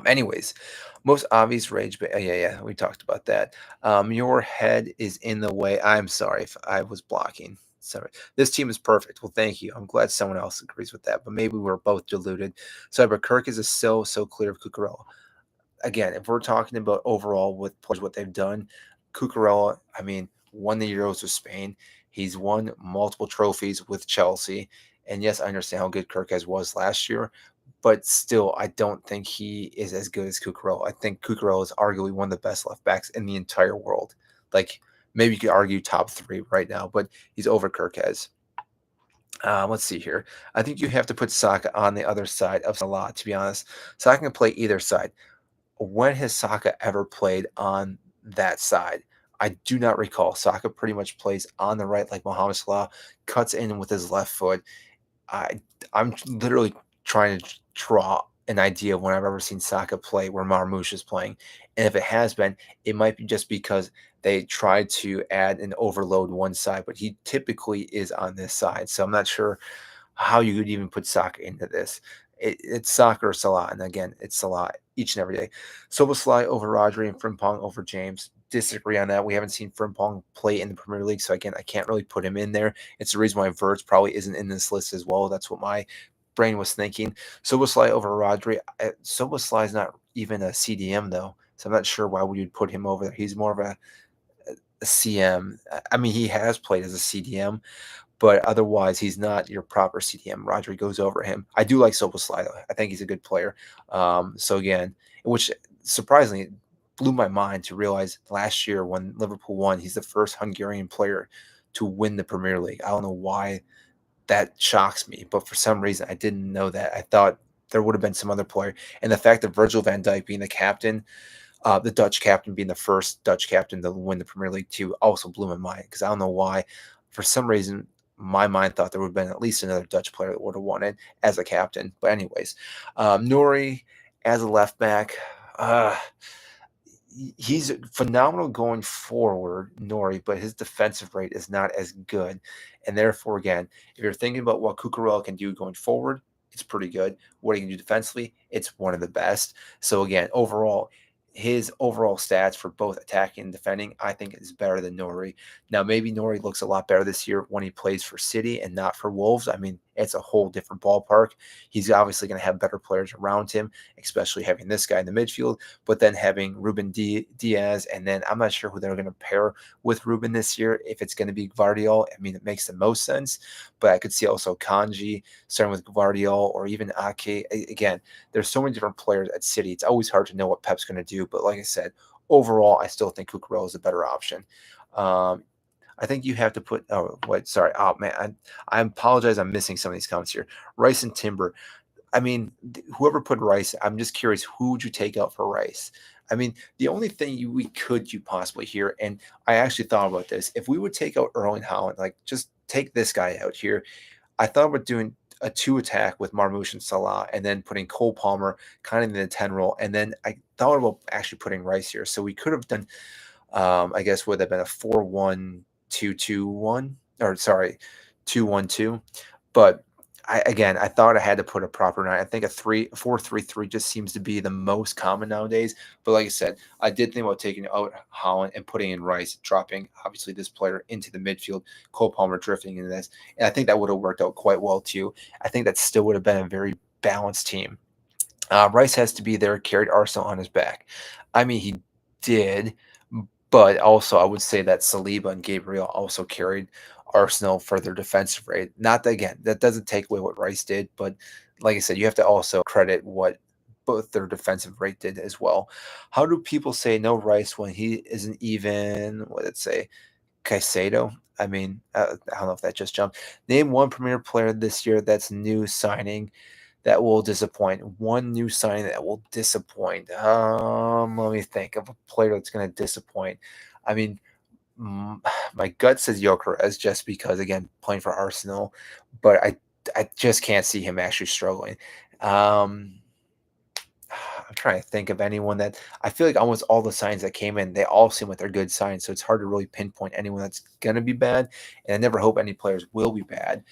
Anyways, most obvious rage, but yeah, we talked about that. Your head is in the way. I'm sorry if I was blocking. Sorry. This team is perfect. Well, thank you. I'm glad someone else agrees with that, but maybe we're both deluded. So, but Kirk is a so clear of Cucurella. Again, if we're talking about overall with players, what they've done, Cucurella, I mean, won the Euros with Spain. He's won multiple trophies with Chelsea. And yes, I understand how good Kirk has was last year, but still, I don't think he is as good as Cucurella. I think Cucurella is arguably one of the best left backs in the entire world. Like maybe you could argue top three right now, but he's over Kirkez. Let's see here. I think you have to put Saka on the other side of Salah, to be honest. Saka can play either side. When has Saka ever played on that side? I do not recall. Saka pretty much plays on the right like Mohamed Salah, cuts in with his left foot. I I'm literally trying to draw an idea of when I've ever seen Saka play where Marmoush is playing. And if it has been, it might be just because they tried to add and overload one side, but he typically is on this side. So I'm not sure how you could even put Saka into this. It's Saka or Salah, and again, it's Salah each and every day. Soboslai over Rodri and Frimpong over James. Disagree on that. We haven't seen Frimpong play in the Premier League, so again, I can't really put him in there. It's the reason why Verts probably isn't in this list as well. That's what my brain was thinking. Soboslai over Rodri. Soboslai is not even a CDM though, so I'm not sure why would you put him over there. He's more of a CM. I mean, he has played as a CDM, but otherwise he's not your proper CDM. Rodri goes over him. I do like Soboslai though. I think he's a good player. So again, which surprisingly blew my mind to realize last year when Liverpool won, he's the first Hungarian player to win the Premier League. I don't know why that shocks me, but for some reason I didn't know that. I thought there would have been some other player, and the fact that Virgil van Dijk being the captain, the Dutch captain being the first Dutch captain to win the Premier League too, also blew my mind because I don't know why. For some reason, my mind thought there would have been at least another Dutch player that would have won it as a captain. But anyways, Nuri as a left back. He's phenomenal going forward, Nori, but his defensive rate is not as good. And therefore, again, if you're thinking about what Cucurella can do going forward, it's pretty good. What he can do defensively, it's one of the best. So again, overall, his overall stats for both attacking and defending, I think is better than Nori. Now, maybe Nori looks a lot better this year when he plays for City and not for Wolves. I mean, it's a whole different ballpark. He's obviously going to have better players around him, especially having this guy in the midfield, but then having Ruben Diaz, and then I'm not sure who they're going to pair with Ruben this year. If it's going to be Gvardiol, I mean, it makes the most sense, but I could see also Kanji starting with Gvardiol or even Ake. Again, there's so many different players at City. It's always hard to know what Pep's going to do, but like I said, overall, I still think Cucurella is a better option. I think you have to put. Oh, wait, sorry. Oh man, I apologize. I'm missing some of these comments here. Rice and Timber. I mean, whoever put Rice, I'm just curious. Who would you take out for Rice? I mean, the only thing we could do possibly here, and I actually thought about this, if we would take out Erling Haaland, like just take this guy out here, I thought about doing a two attack with Marmoush and Salah, and then putting Cole Palmer kind of in the 10 role. And then I thought about actually putting Rice here. So we could have done, I guess, would have been a 4-1-2-2-1, or sorry, 2-1-2. But I thought I had to put a proper nine. I think a 4-3-3 just seems to be the most common nowadays. But like I said, I did think about taking out Holland and putting in Rice, dropping obviously this player into the midfield, Cole Palmer drifting into this. And I think that would have worked out quite well too. I think that still would have been a very balanced team. Rice has to be there, carried Arsenal on his back. I mean, he did, but also I would say that Saliba and Gabriel also carried Arsenal for their defensive rate. Not that, again, that doesn't take away what Rice did, but like I said, you have to also credit what both their defensive rate did as well. How do people say no Rice when he isn't even, what did it say, Caicedo? I mean, I don't know if that just jumped. Name one Premier player this year that's new signing that will disappoint. One new signing that will disappoint. Let me think of a player that's going to disappoint. I mean, mm, my gut says Gyökeres just because, again, playing for Arsenal, but I just can't see him actually struggling. Um, I'm trying to think of anyone that I feel like almost all the signs that came in, they all seem like they're good signs. So it's hard to really pinpoint anyone that's going to be bad. And I never hope any players will be bad.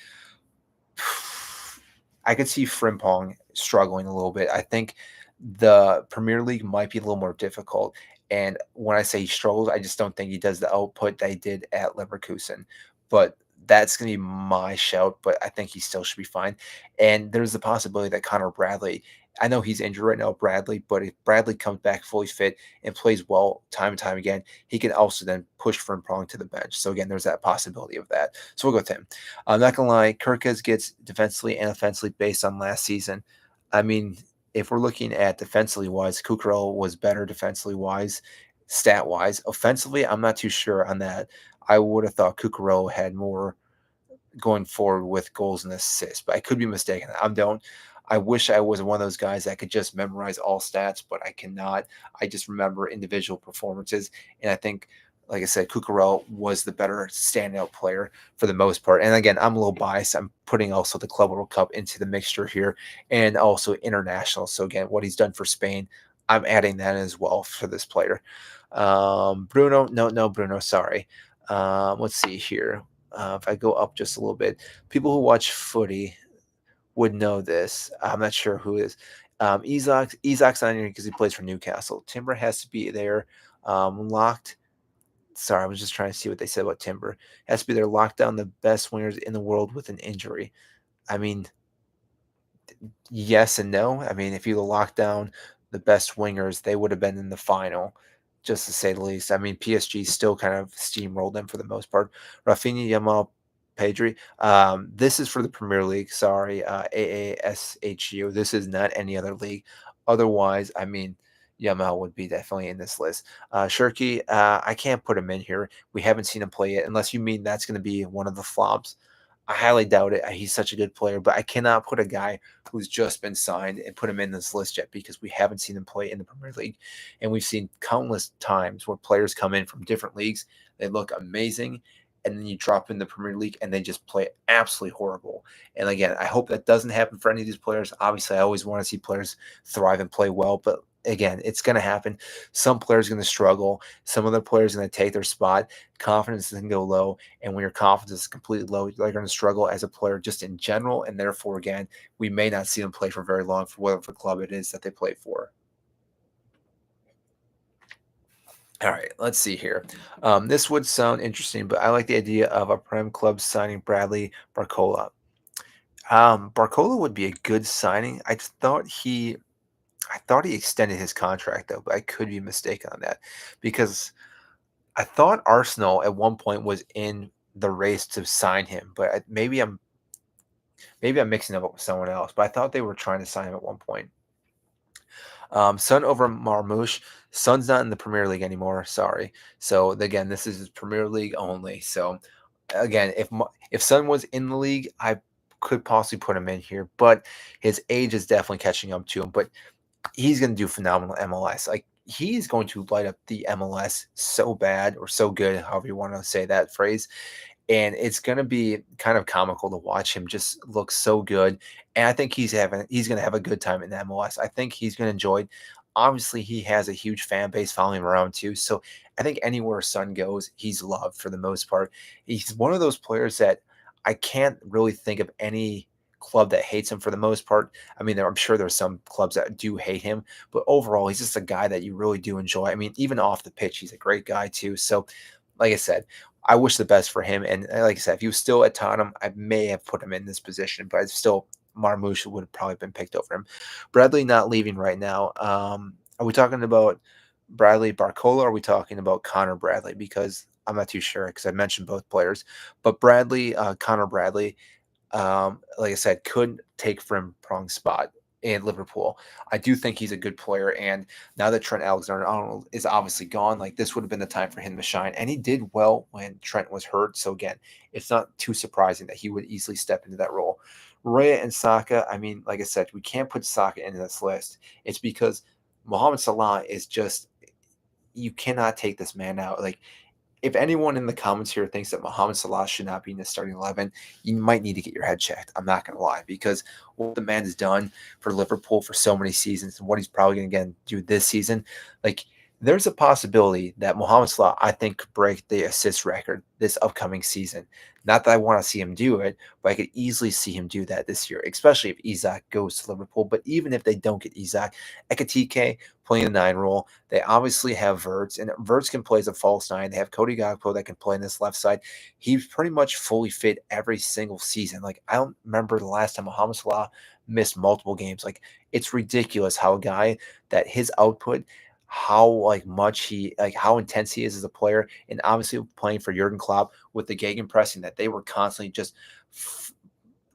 I could see Frimpong struggling a little bit. I think the Premier League might be a little more difficult. And when I say he struggles, I just don't think he does the output that he did at Leverkusen. But that's going to be my shout, but I think he still should be fine. And there's the possibility that Connor Bradley, I know he's injured right now, Bradley, but if Bradley comes back fully fit and plays well time and time again, he can also then push Frimpong to the bench. So again, there's that possibility of that. So we'll go with him. I'm not gonna lie, Kirkes gets defensively and offensively based on last season. I mean, if we're looking at defensively wise, Cucurella was better defensively wise, stat wise. Offensively, I'm not too sure on that. I would have thought Cucurella had more going forward with goals and assists, but I could be mistaken. I don't. I wish I was one of those guys that could just memorize all stats, but I cannot. I just remember individual performances, and I think, like I said, Cucurella was the better standout player for the most part. And again, I'm a little biased. I'm putting also the Club World Cup into the mixture here, and also international. So again, what he's done for Spain, I'm adding that as well for this player. Bruno, no, Bruno, sorry. Let's see here. If I go up just a little bit, people who watch footy would know this. I'm not sure who is. Isak's not here because he plays for Newcastle. Timber has to be there. Locked. Sorry, I was just trying to see what they said about Timber. Has to be there. Locked down the best wingers in the world with an injury. I mean, yes and no. I mean, if you lock down the best wingers, they would have been in the final, just to say the least. I mean, PSG still kind of steamrolled them for the most part. Rafinha, Yamal, Pedri. This is for the Premier League. Sorry, AASHU. This is not any other league. Otherwise, I mean, Yamal would be definitely in this list. Shirky, I can't put him in here. We haven't seen him play yet, unless you mean that's going to be one of the flops. I highly doubt it. He's such a good player, but I cannot put a guy who's just been signed and put him in this list yet because we haven't seen him play in the Premier League. And we've seen countless times where players come in from different leagues, they look amazing, and then you drop in the Premier League and they just play absolutely horrible. And again, I hope that doesn't happen for any of these players. Obviously, I always want to see players thrive and play well, but again, it's going to happen. Some players are going to struggle. Some other players are going to take their spot. Confidence can go low. And when your confidence is completely low, you're going to struggle as a player just in general. And therefore, again, we may not see them play for very long for whatever club it is that they play for. All right, let's see here. This would sound interesting, but I like the idea of a Prem club signing Bradley Barcola. Barcola would be a good signing. I thought he extended his contract though, but I could be mistaken on that because I thought Arsenal at one point was in the race to sign him, but maybe I'm mixing up with someone else. But I thought they were trying to sign him at one point. Son over Marmoush. Son's not in the Premier League anymore. Sorry. So again, this is Premier League only. So again, if Son was in the league, I could possibly put him in here, but his age is definitely catching up to him. But he's going to do phenomenal MLS. Like he's going to light up the MLS so bad or so good, however you want to say that phrase. And it's going to be kind of comical to watch him just look so good. And I think he's going to have a good time in the MLS. I think he's going to enjoy it. Obviously, he has a huge fan base following him around too. So I think anywhere Son goes, he's loved for the most part. He's one of those players that I can't really think of any club that hates him for the most part. I mean, I'm sure there's some clubs that do hate him, but overall, he's just a guy that you really do enjoy. I mean, even off the pitch, he's a great guy too. So, like I said, I wish the best for him. And like I said, if he was still at Tottenham, I may have put him in this position, but I still Marmoush would have probably been picked over him. Bradley not leaving right now. Are we talking about Bradley Barcola? Or are we talking about Connor Bradley? Because I'm not too sure because I mentioned both players. But Bradley, Connor Bradley, like I said, could take Frimpong's spot in Liverpool. I do think he's a good player, and now that Trent Alexander-Arnold is obviously gone, like this would have been the time for him to shine, and he did well when Trent was hurt. So again, it's not too surprising that he would easily step into that role. Raya and Saka, I mean, like I said, we can't put Saka into this list. It's because Mohamed Salah is just you cannot take this man out. Like if anyone in the comments here thinks that Mohamed Salah should not be in the starting 11, you might need to get your head checked. I'm not going to lie, because what the man has done for Liverpool for so many seasons and what he's probably going to again do this season, like there's a possibility that Mohamed Salah, I think, could break the assist record this upcoming season. Not that I want to see him do it, but I could easily see him do that this year, especially if Isak goes to Liverpool. But even if they don't get Isak, Ekatike playing the 9 role, they obviously have Verts, and Verts can play as a false 9. They have Cody Gakpo that can play on this left side. He's pretty much fully fit every single season. Like, I don't remember the last time Mohamed Salah missed multiple games. Like, it's ridiculous how a guy that his output, how like much he like how intense he is as a player, and obviously playing for Jurgen Klopp with the gegenpressing that they were constantly just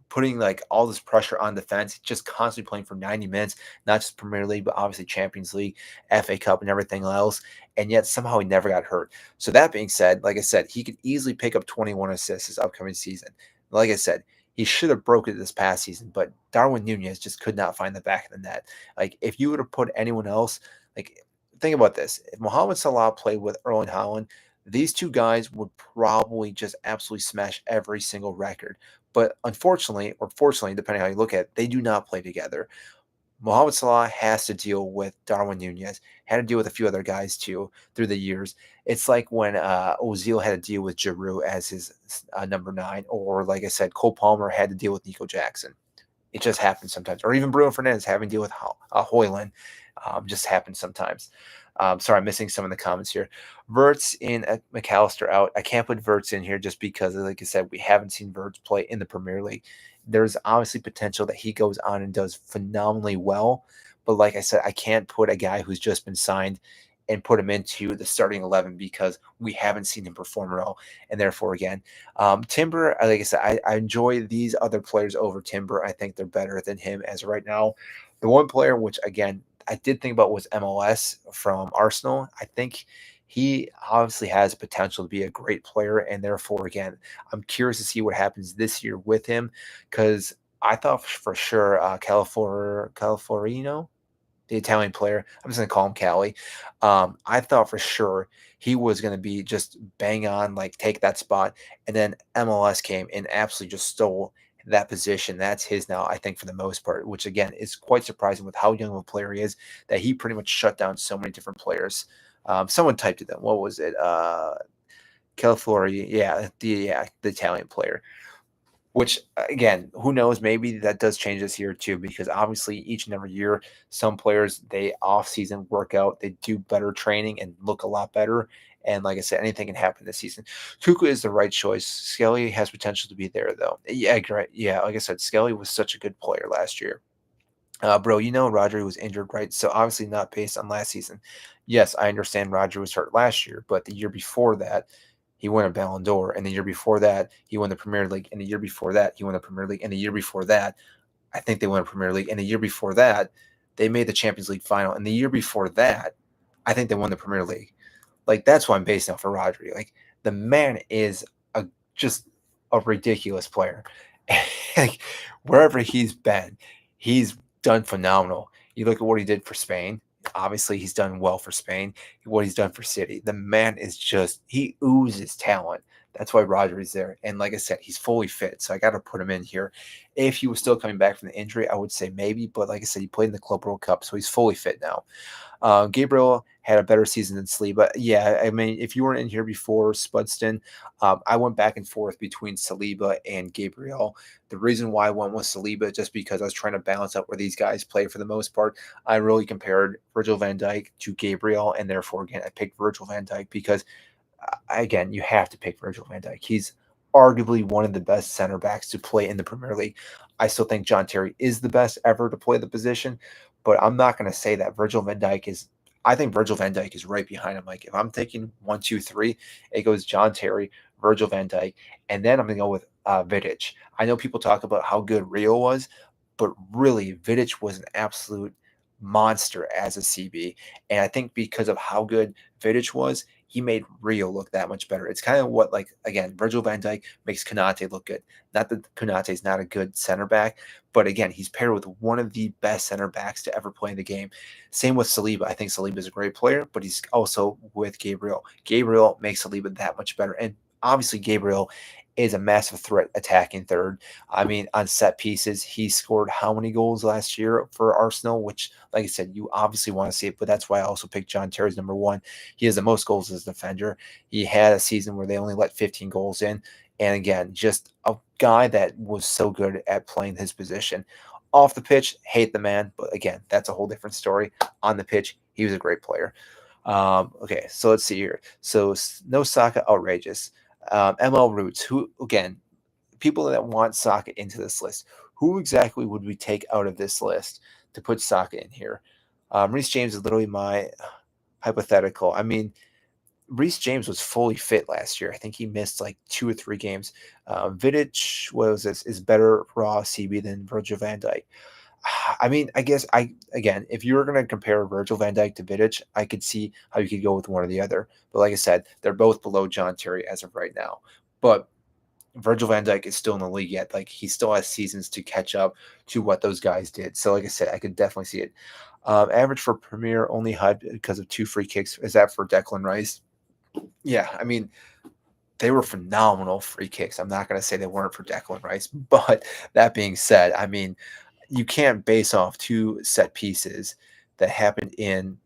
putting like all this pressure on defense, just constantly playing for 90 minutes, not just Premier League, but obviously Champions League, FA Cup, and everything else. And yet somehow he never got hurt. So that being said, like I said, he could easily pick up 21 assists this upcoming season. Like I said, he should have broken it this past season, but Darwin Nunez just could not find the back of the net. Like if you would have put anyone else, like think about this. If Mohamed Salah played with Erling Haaland, these two guys would probably just absolutely smash every single record. But unfortunately, or fortunately, depending on how you look at it, they do not play together. Mohamed Salah has to deal with Darwin Nunez, had to deal with a few other guys too through the years. It's like when Ozil had to deal with Giroud as his number 9, or like I said, Cole Palmer had to deal with Nico Jackson. It just happens sometimes. Or even Bruno Fernandes having to deal with Hoyland just happens sometimes. Sorry, I'm missing some of the comments here. Verts in McAllister out. I can't put Verts in here just because, like I said, we haven't seen Verts play in the Premier League. There's obviously potential that he goes on and does phenomenally well. But like I said, I can't put a guy who's just been signed and put him into the starting 11 because we haven't seen him perform at all. And therefore, again, Timber, like I said, I enjoy these other players over Timber. I think they're better than him as of right now. The one player, which again, I did think about was MLS from Arsenal. I think he obviously has potential to be a great player. And therefore, again, I'm curious to see what happens this year with him because I thought for sure Calaforino, the Italian player. I'm just going to call him Cali. I thought for sure he was going to be just bang on, like take that spot. And then MLS came and absolutely just stole that position. That's his now, I think, for the most part, which again is quite surprising with how young of a player he is that he pretty much shut down so many different players. Someone typed it in. What was it? Calaflori, the Italian player. Which again, who knows? Maybe that does change this year too, because obviously each and every year, some players they off season work out, they do better training and look a lot better. And like I said, anything can happen this season. Tuca is the right choice. Skelly has potential to be there though. Yeah, great. Yeah, like I said, Skelly was such a good player last year. Bro, Rodri was injured, right? So obviously not based on last season. Yes, I understand Rodri was hurt last year, but the year before that, he won a Ballon d'Or, and the year before that, he won the Premier League, and the year before that, he won the Premier League, and the year before that, I think they won a Premier League, and the year before that, they made the Champions League final, and the year before that, I think they won the Premier League. Like that's what I'm basing off for Rodri. Like the man is just a ridiculous player. Like wherever he's been, he's done phenomenal. You look at what he did for Spain. Obviously, he's done well for Spain. What he's done for City, the man is just he oozes talent. That's why Rodri's there. And like I said, he's fully fit, so I got to put him in here. If he was still coming back from the injury, I would say maybe. But like I said, he played in the Club World Cup, so he's fully fit now. Gabriel had a better season than Saliba. Yeah, I mean, if you weren't in here before Spudston, I went back and forth between Saliba and Gabriel. The reason why I went with Saliba just because I was trying to balance out where these guys play for the most part. I really compared Virgil van Dijk to Gabriel, and therefore, again, I picked Virgil van Dijk because, again, you have to pick Virgil van Dijk. He's arguably one of the best center backs to play in the Premier League. I still think John Terry is the best ever to play the position, but I'm not going to say that Virgil van Dijk is. I think Virgil van Dijk is right behind him. Like if I'm taking 1, 2, 3, it goes John Terry, Virgil van Dijk, and then I'm going to go with Vidic. I know people talk about how good Rio was, but really Vidic was an absolute monster as a CB. And I think because of how good Vidic was, he made Rio look that much better. It's kind of what, like, again, Virgil van Dijk makes Konate look good. Not that Konate is not a good center back, but again, he's paired with one of the best center backs to ever play in the game. Same with Saliba. I think Saliba is a great player, but he's also with Gabriel. Gabriel makes Saliba that much better. And obviously, Gabriel is a massive threat attacking third. I mean, on set pieces, he scored how many goals last year for Arsenal, which, like I said, you obviously want to see it, but that's why I also picked John Terry's number one. He has the most goals as a defender. He had a season where they only let 15 goals in. And again, just a guy that was so good at playing his position. Off the pitch, hate the man, but again, that's a whole different story. On the pitch, he was a great player. Okay, so let's see here. So no Saka, outrageous. ML Roots, who again, people that want Saka into this list, who exactly would we take out of this list to put Saka in here? Reece James is literally my hypothetical. I mean, Reece James was fully fit last year. I think he missed like 2 or 3 games. Vidic was this is better raw CB than Virgil van Dijk. I mean, I guess if you were going to compare Virgil van Dijk to Vidic, I could see how you could go with one or the other. But like I said, they're both below John Terry as of right now. But Virgil van Dijk is still in the league yet. Like he still has seasons to catch up to what those guys did. So like I said, I could definitely see it. Average for Premier only HUD because of 2 free kicks. Is that for Declan Rice? Yeah, I mean, they were phenomenal free kicks. I'm not going to say they weren't for Declan Rice, but that being said, I mean, you can't base off 2 set pieces that happened in.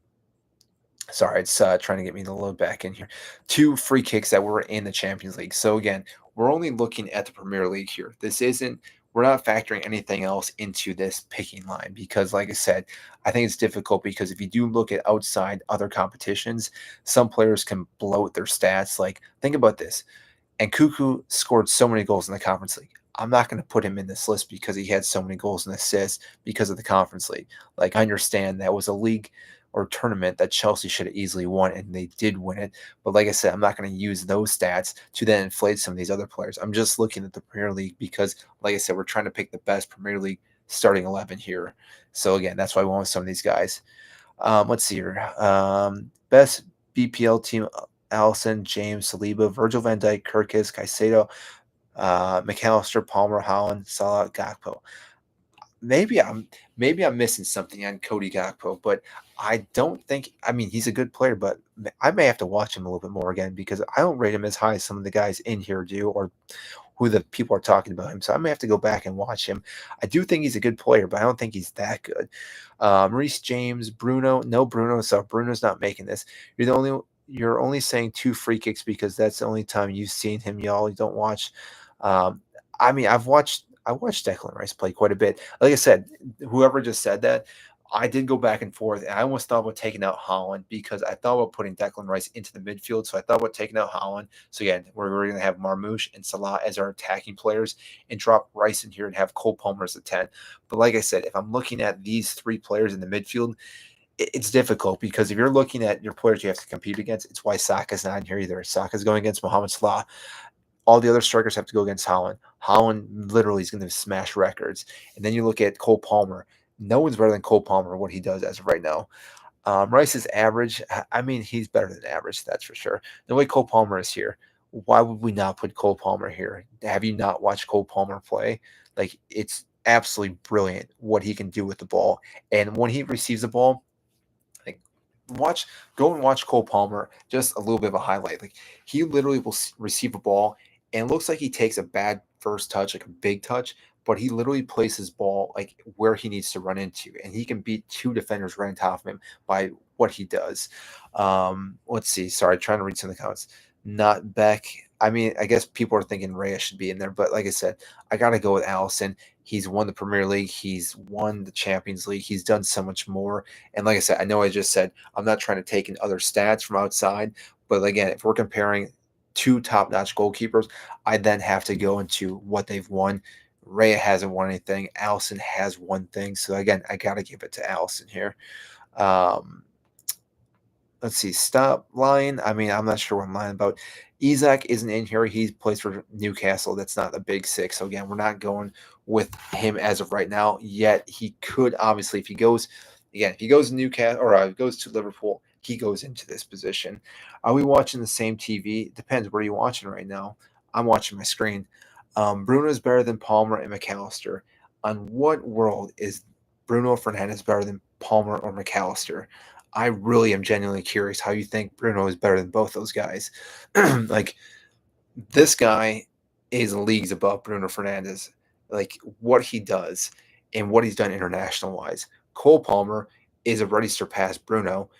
Sorry, it's trying to get me to load back in here. 2 free kicks that were in the Champions League. So again, we're only looking at the Premier League here. This isn't. We're not factoring anything else into this picking line because, like I said, I think it's difficult because if you do look at outside other competitions, some players can bloat their stats. Like, think about this. And Cuckoo scored so many goals in the Conference League. I'm not going to put him in this list because he had so many goals and assists because of the Conference League. Like, I understand that was a league or tournament that Chelsea should have easily won, and they did win it. But like I said, I'm not going to use those stats to then inflate some of these other players. I'm just looking at the Premier League because, like I said, we're trying to pick the best Premier League starting 11 here. So again, that's why I went with some of these guys. Let's see here. Best BPL team: Allison, James, Saliba, Virgil van Dijk, Kirkis, Caicedo, McAllister, Palmer, Holland, Salah, Gakpo. Maybe I'm missing something on Cody Gakpo, but I don't think. I mean, he's a good player, but I may have to watch him a little bit more again because I don't rate him as high as some of the guys in here do, or who the people are talking about him. So I may have to go back and watch him. I do think he's a good player, but I don't think he's that good. Reece James, Bruno, no Bruno, so Bruno's not making this. You're only saying 2 free kicks because that's the only time you've seen him, y'all. You don't watch. I mean, I watched Declan Rice play quite a bit. Like I said, whoever just said that, I did go back and forth, and I almost thought about taking out Holland because I thought about putting Declan Rice into the midfield. So I thought about taking out Holland. So again, we're going to have Marmoush and Salah as our attacking players and drop Rice in here and have Cole Palmer as a 10. But like I said, if I'm looking at these 3 players in the midfield, it's difficult because if you're looking at your players you have to compete against, it's why Saka's not in here either. Saka's going against Mohamed Salah. All the other strikers have to go against Holland. Holland literally is going to smash records. And then you look at Cole Palmer. No one's better than Cole Palmer, what he does as of right now. Rice is average. I mean, he's better than average, that's for sure. The way Cole Palmer is here, why would we not put Cole Palmer here? Have you not watched Cole Palmer play? Like, it's absolutely brilliant what he can do with the ball. And when he receives the ball, like watch go and watch Cole Palmer. Just a little bit of a highlight. Like he literally will receive a ball and it looks like he takes a bad first touch, like a big touch, but he literally places his ball like where he needs to run into, and he can beat two defenders right on top of him by what he does. Let's see. Sorry, trying to read some of the comments. Not Beck. I mean, I guess people are thinking Reyes should be in there, but like I said, I got to go with Allison. He's won the Premier League. He's won the Champions League. He's done so much more. And like I said, I know I just said I'm not trying to take in other stats from outside, but again, if we're comparing two top-notch goalkeepers, I then have to go into what they've won. Raya hasn't won anything. Allison has one thing. So again, I got to give it to Allison here. Um, let's see. Stop lying. I mean, I'm not sure what I'm lying about. Isaac isn't in here. He plays for Newcastle. That's not a big six. So again, we're not going with him as of right now. Yet he could obviously, if he goes again, if he goes to Newcastle or goes to Liverpool, he goes into this position. Are we watching the same TV? Depends. Where are you watching right now? I'm watching my screen. Bruno is better than Palmer and McAllister. On what world is Bruno Fernandes better than Palmer or McAllister? I really am genuinely curious how you think Bruno is better than both those guys. Like this guy is leagues above Bruno Fernandes. Like what he does and what he's done international wise. Cole Palmer is already surpassed Bruno,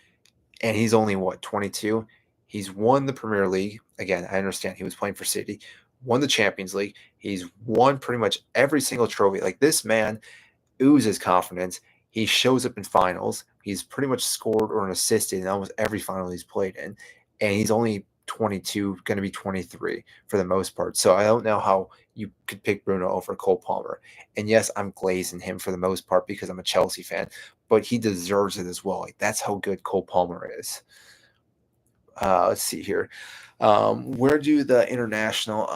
and he's only what 22. He's won the Premier League. Again, I understand he was playing for City, won the Champions League. He's won pretty much every single trophy. Like this man oozes confidence. He shows up in finals. He's pretty much scored or assisted in almost every final he's played in. And he's only 22, going to be 23 for the most part. So I don't know how you could pick Bruno over Cole Palmer. And yes, I'm glazing him for the most part because I'm a Chelsea fan, but he deserves it as well. Like that's how good Cole Palmer is. Let's see here. Where do the international?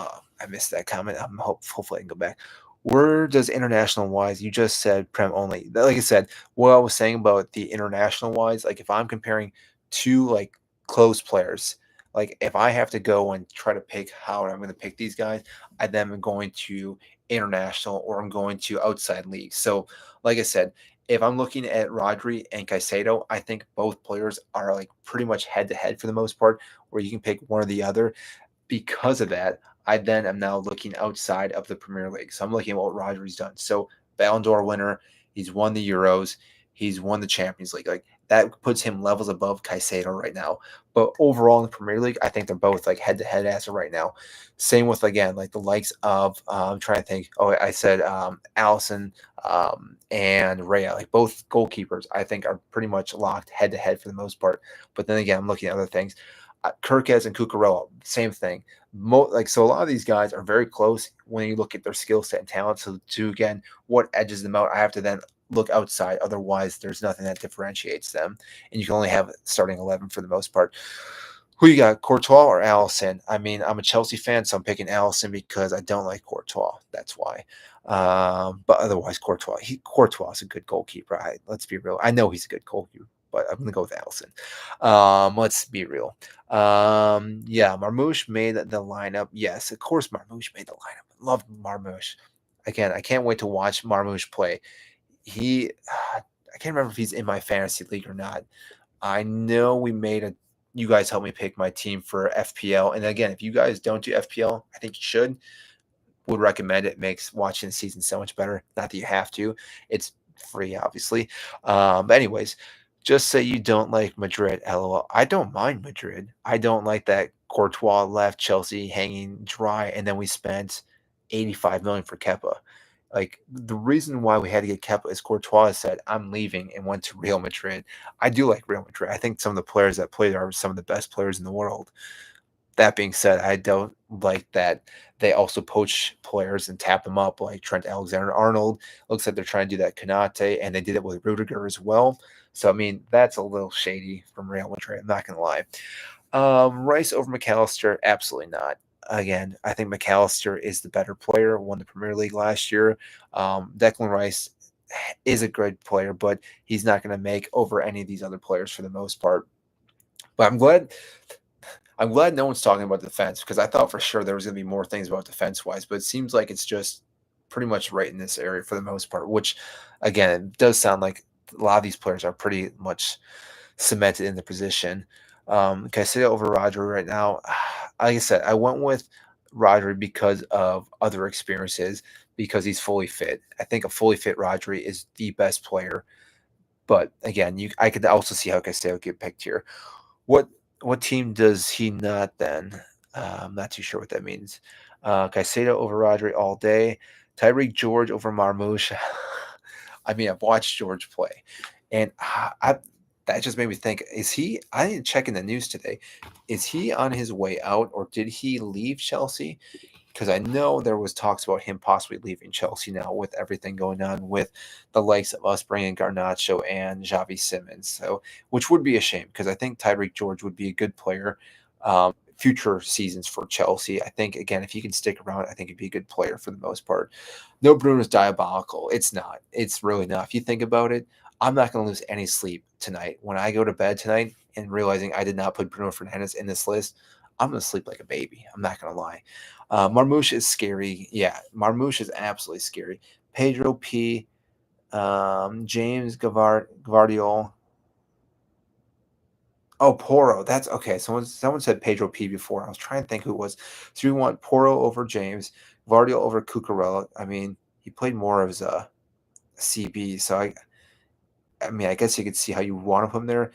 I missed that comment. Hopefully I can go back. Where does international wise? You just said Prem only. Like I said, what I was saying about the international wise, like if I'm comparing two like close players, like if I have to go and try to pick how I'm going to pick these guys, I then am going to international or I'm going to outside leagues. So, like I said, if I'm looking at Rodri and Caicedo, I think both players are like pretty much head to head for the most part, where you can pick one or the other. Because of that, I then am now looking outside of the Premier League. So I'm looking at what Rodri's done. So Ballon d'Or winner, he's won the Euros, he's won the Champions League. Like that puts him levels above Caicedo right now. But overall in the Premier League, I think they're both like head to head as of right now. Same with again like the likes of I'm trying to think. Oh, I said Allison and Raya, like both goalkeepers, I think are pretty much locked head to head for the most part. But then again, I'm looking at other things. Kirkez and Cucurella, same thing. So a lot of these guys are very close when you look at their skill set and talent. So to again, what edges them out, I have to then look outside. Otherwise, there's nothing that differentiates them, and you can only have starting 11 for the most part. Who you got, Courtois or Allison? I mean, I'm a Chelsea fan, so I'm picking Allison because I don't like Courtois. That's why. But otherwise, Courtois is a good goalkeeper. Let's be real. I know he's a good goalkeeper, but I'm gonna go with Allison. Let's be real. Yeah, Marmoush made the lineup. Yes, of course, Marmoush made the lineup. Love Marmoush. Again, I can't wait to watch Marmoush play. I can't remember if he's in my fantasy league or not. I know we made a. You guys helped me pick my team for FPL, and again, if you guys don't do FPL, I think you should. Would recommend it. Makes watching the season so much better. Not that you have to. It's free, obviously. But anyways, just say you don't like Madrid. LOL. I don't mind Madrid. I don't like that Courtois left Chelsea hanging dry, and then we spent 85 million for Kepa. Like the reason why we had to get Kepa is Courtois said, "I'm leaving," and went to Real Madrid. I do like Real Madrid. I think some of the players that play there are some of the best players in the world. That being said, I don't like that they also poach players and tap them up like Trent Alexander-Arnold. Looks like they're trying to do that Konate, and they did it with Rudiger as well. So, I mean, that's a little shady from Real Madrid. I'm not going to lie. Rice over McAllister? Absolutely not. Again, I think McAllister is the better player, won the Premier League last year. Declan Rice is a good player, but he's not going to make over any of these other players for the most part. But I'm glad no one's talking about defense because I thought for sure there was going to be more things about defense wise, but it seems like it's just pretty much right in this area for the most part, which again, it does sound like a lot of these players are pretty much cemented in the position. Caicedo over Rodri right now. Like I said, I went with Rodri because of other experiences, because he's fully fit. I think a fully fit Rodri is the best player. But again, I could also see how Caicedo get picked here. What what team does he not then? I'm not too sure what that means. Caicedo over Rodri all day. Tyreek George over Marmoush. I mean, I've watched George play, and that just made me think: is he? I didn't check in the news today. Is he on his way out, or did he leave Chelsea? Because I know there was talks about him possibly leaving Chelsea now with everything going on with the likes of us bringing Garnacho and Xavi Simmons. So, which would be a shame because I think Tyreek George would be a good player. Future seasons for Chelsea. I think again, if he can stick around, I think he'd be a good player for the most part. No, Bruno's diabolical. It's not. It's really not. If you think about it, I'm not going to lose any sleep tonight. When I go to bed tonight and realizing I did not put Bruno Fernandes in this list, I'm going to sleep like a baby. I'm not going to lie. Marmoush is scary. Yeah, Marmoush is absolutely scary. Pedro P. James Gavardiol. Oh, Poro. That's okay. Someone said Pedro P before. I was trying to think who it was. So we want Poro over James, Gavardiol over Cucurella. I mean, he played more as a CB, so I mean, I guess you could see how you want to put him there.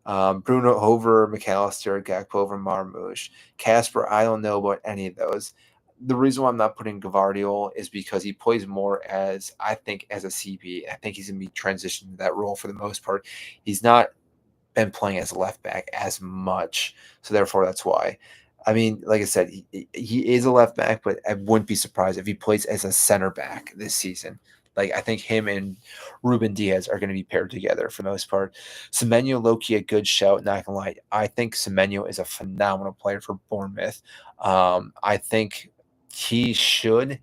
Bruno over McAllister, Gakpo over Marmoush. Casper, I don't know about any of those. The reason why I'm not putting Gavardiol is because he plays more as, I think, as a CB. I think he's going to be transitioning to that role for the most part. He's not been playing as a left back as much, so therefore that's why. I mean, like I said, he is a left back, but I wouldn't be surprised if he plays as a center back this season. Like I think him and Ruben Diaz are going to be paired together for the most part. Semenyo, Loki, a good shout. Not gonna lie, I think Semenyo is a phenomenal player for Bournemouth. I think he should.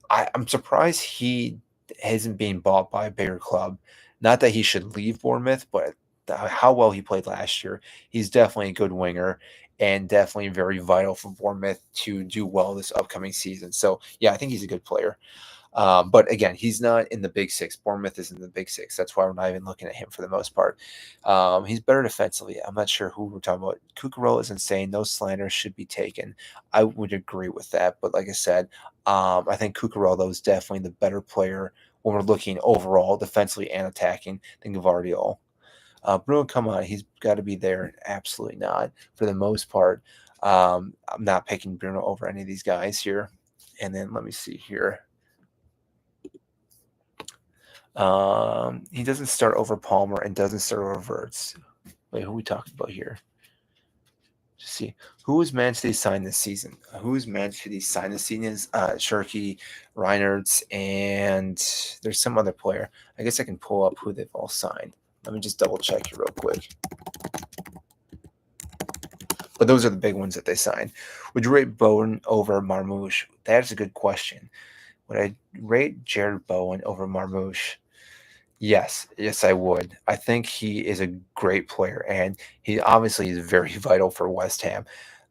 I'm surprised he isn't being bought by a bigger club. Not that he should leave Bournemouth, but how well he played last year. He's definitely a good winger and definitely very vital for Bournemouth to do well this upcoming season. So yeah, I think he's a good player. But again, he's not in the big six. Bournemouth is in the big six. That's why we're not even looking at him for the most part. He's better defensively. I'm not sure who we're talking about. Cucurella is insane. No slander should be taken. I would agree with that. But like I said, I think Cucurella though is definitely the better player when we're looking overall defensively and attacking than Gavardiol. Bruno, come on, he's got to be there. Absolutely not for the most part. I'm not picking Bruno over any of these guys here. And then let me see here. He doesn't start over Palmer and doesn't start over Verts. Wait, who are we talking about here? Just see who is Man City signed this season. Who is Man City signed this season? Shirky, Reinertz, and there's some other player. I guess I can pull up who they've all signed. Let me just double check here real quick. But those are the big ones that they signed. Would you rate Bowen over Marmoush? That's a good question. Would I rate Jared Bowen over Marmoush? Yes, I would. I think he is a great player, and he obviously is very vital for West Ham.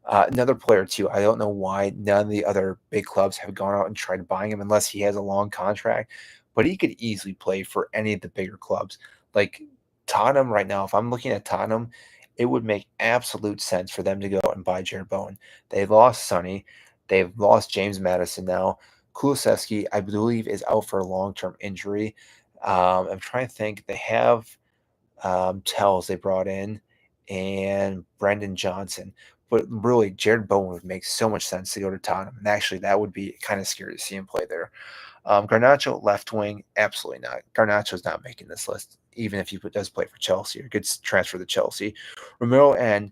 Another player too. I don't know why none of the other big clubs have gone out and tried buying him unless he has a long contract. But he could easily play for any of the bigger clubs. Like Tottenham right now, if I'm looking at Tottenham, it would make absolute sense for them to go out and buy Jared Bowen. They lost Sonny. They've lost James Madison now. Kulusevski, I believe, is out for a long-term injury. I'm trying to think. They have Tells they brought in and Brendan Johnson. But really, Jared Bowen would make so much sense to go to Tottenham. And actually, that would be kind of scary to see him play there. Garnacho, left wing, absolutely not. Garnacho's not making this list, even if he does play for Chelsea or gets transferred to Chelsea. Romero and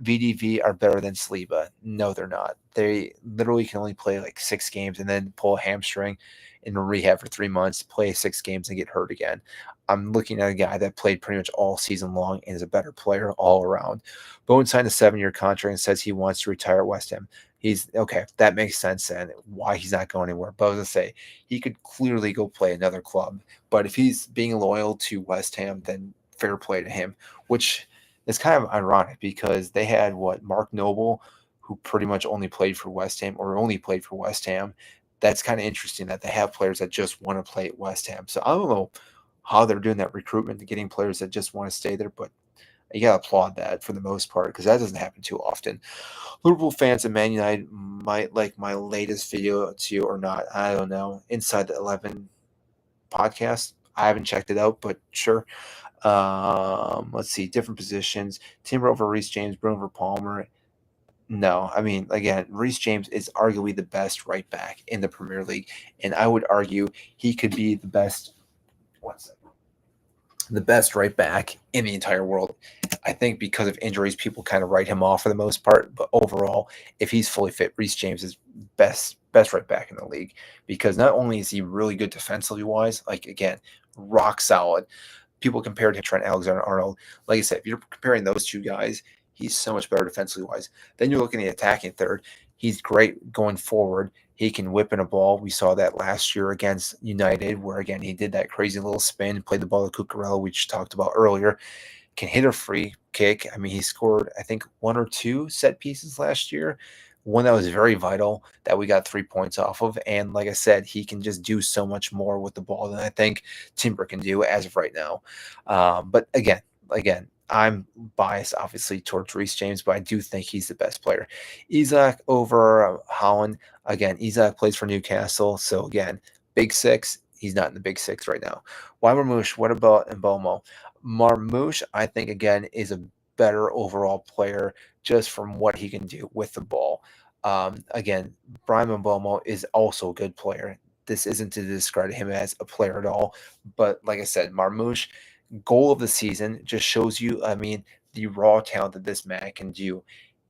VDV are better than Saliba. No, they're not. They literally can only play like 6 games and then pull a hamstring in rehab for 3 months, play 6 games and get hurt again. I'm looking at a guy that played pretty much all season long and is a better player all around. Bowen signed a 7-year contract and says he wants to retire at West Ham. He's okay. That makes sense and why he's not going anywhere. But I was gonna say he could clearly go play another club. But if he's being loyal to West Ham, then fair play to him. Which is kind of ironic because they had Mark Noble, who pretty much only played for West Ham or only played for West Ham. That's kind of interesting that they have players that just want to play at West Ham. So I don't know how they're doing that recruitment, getting players that just want to stay there, but You got to applaud that for the most part because that doesn't happen too often. Liverpool fans and Man United might like my latest video to or not. I don't know. Inside the 11 podcast. I haven't checked it out, but sure. Let's see. Different positions. Timber over Reece James, Bruno over Palmer. No, I mean, again, Reece James is arguably the best right back in the Premier League, and I would argue he could be the best. What's it? The best right back in the entire world. I think because of injuries, people kind of write him off for the most part. But overall, if he's fully fit, Reece James is best right back in the league because not only is he really good defensively wise, like again, rock solid. People compared him to Trent Alexander-Arnold. Like I said, if you're comparing those two guys, he's so much better defensively wise. Then you're looking at the attacking third. He's great going forward. He can whip in a ball. We saw that last year against United, where again he did that crazy little spin, played the ball to Cucurella, which talked about earlier. Can hit a free kick. I mean, he scored I think one or two set pieces last year. One that was very vital that we got 3 points off of. And like I said, he can just do so much more with the ball than I think Timber can do as of right now. But again, I'm biased obviously towards Reece James, but I do think he's the best player. Isak over Holland. Again, Isak plays for Newcastle. So again, Big Six. He's not in the Big Six right now. Why Marmoush? What about Mbomo? Marmoush, I think, again, is a better overall player just from what he can do with the ball. Again, Brian Mbomo is also a good player. This isn't to discredit him as a player at all, but like I said, Marmoush, goal of the season, just shows you, I mean, the raw talent that this man can do.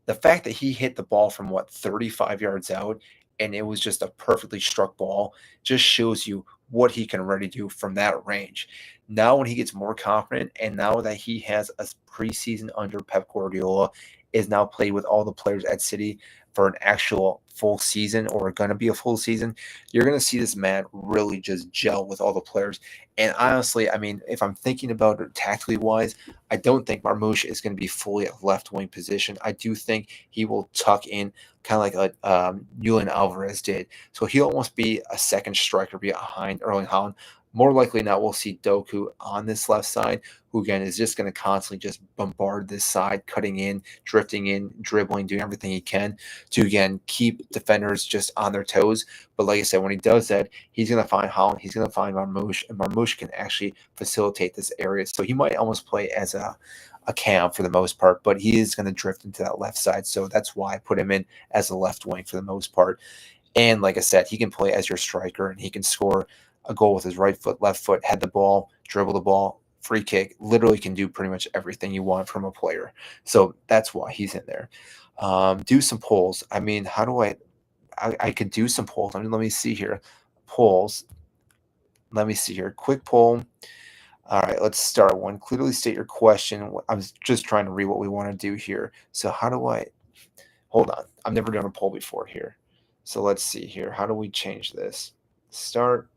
The fact that he hit the ball from 35 yards out and it was just a perfectly struck ball just shows you what he can already do from that range. Now, when he gets more confident, and now that he has a preseason under Pep Guardiola, is now played with all the players at City for an actual full season or going to be a full season, you're going to see this man really just gel with all the players. And honestly, I mean, if I'm thinking about it tactically wise, I don't think Marmoush is going to be fully a left wing position. I do think he will tuck in kind of like Julian Alvarez did. So he'll almost be a second striker behind Erling Haaland. More likely not, we'll see Doku on this left side, who again is just going to constantly just bombard this side, cutting in, drifting in, dribbling, doing everything he can to again keep defenders just on their toes. But like I said, when he does that, he's going to find Haaland, he's going to find Marmoush, and Marmoush can actually facilitate this area. So he might almost play as a cam for the most part, but he is going to drift into that left side. So that's why I put him in as a left wing for the most part. And like I said, he can play as your striker and he can score a goal with his right foot, left foot, head the ball, dribble the ball, free kick. Literally can do pretty much everything you want from a player. So that's why he's in there. Do some polls. I mean, how do I could do some polls. I mean, let me see here. Polls. Let me see here. Quick poll. All right, let's start one. Clearly state your question. I'm just trying to read what we want to do here. So how do I hold on? I've never done a poll before here. So let's see here. How do we change this? Start.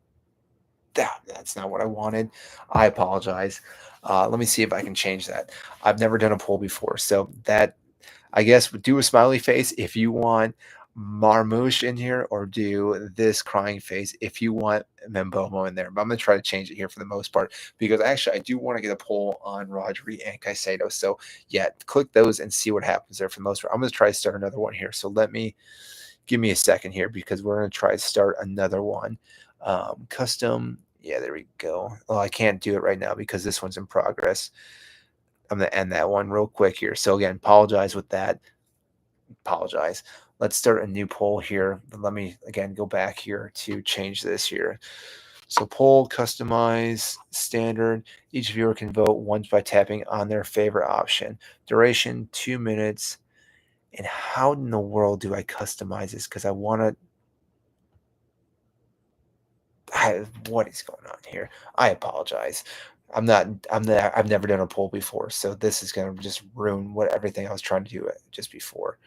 That's not what I wanted. I apologize. Let me see if I can change that. I've never done a poll before. So that, I guess, do a smiley face if you want Marmoush in here, or do this crying face if you want Mbeumo in there. But I'm going to try to change it here for the most part because actually I do want to get a poll on Rodri and Caicedo. So yeah, click those and see what happens there for the most part. I'm going to try to start another one here. So give me a second here because we're going to try to start another one. Custom. Yeah, there we go. Well, I can't do it right now because this one's in progress. I'm going to end that one real quick here. So again, apologize with that. Apologize. Let's start a new poll here. Let me, again, go back here to change this here. So poll, customize, standard. Each viewer can vote once by tapping on their favorite option. Duration, 2 minutes. And how in the world do I customize this? Because I want to... what is going on here? I apologize. I've never done a poll before, so this is going to just ruin everything I was trying to do just before.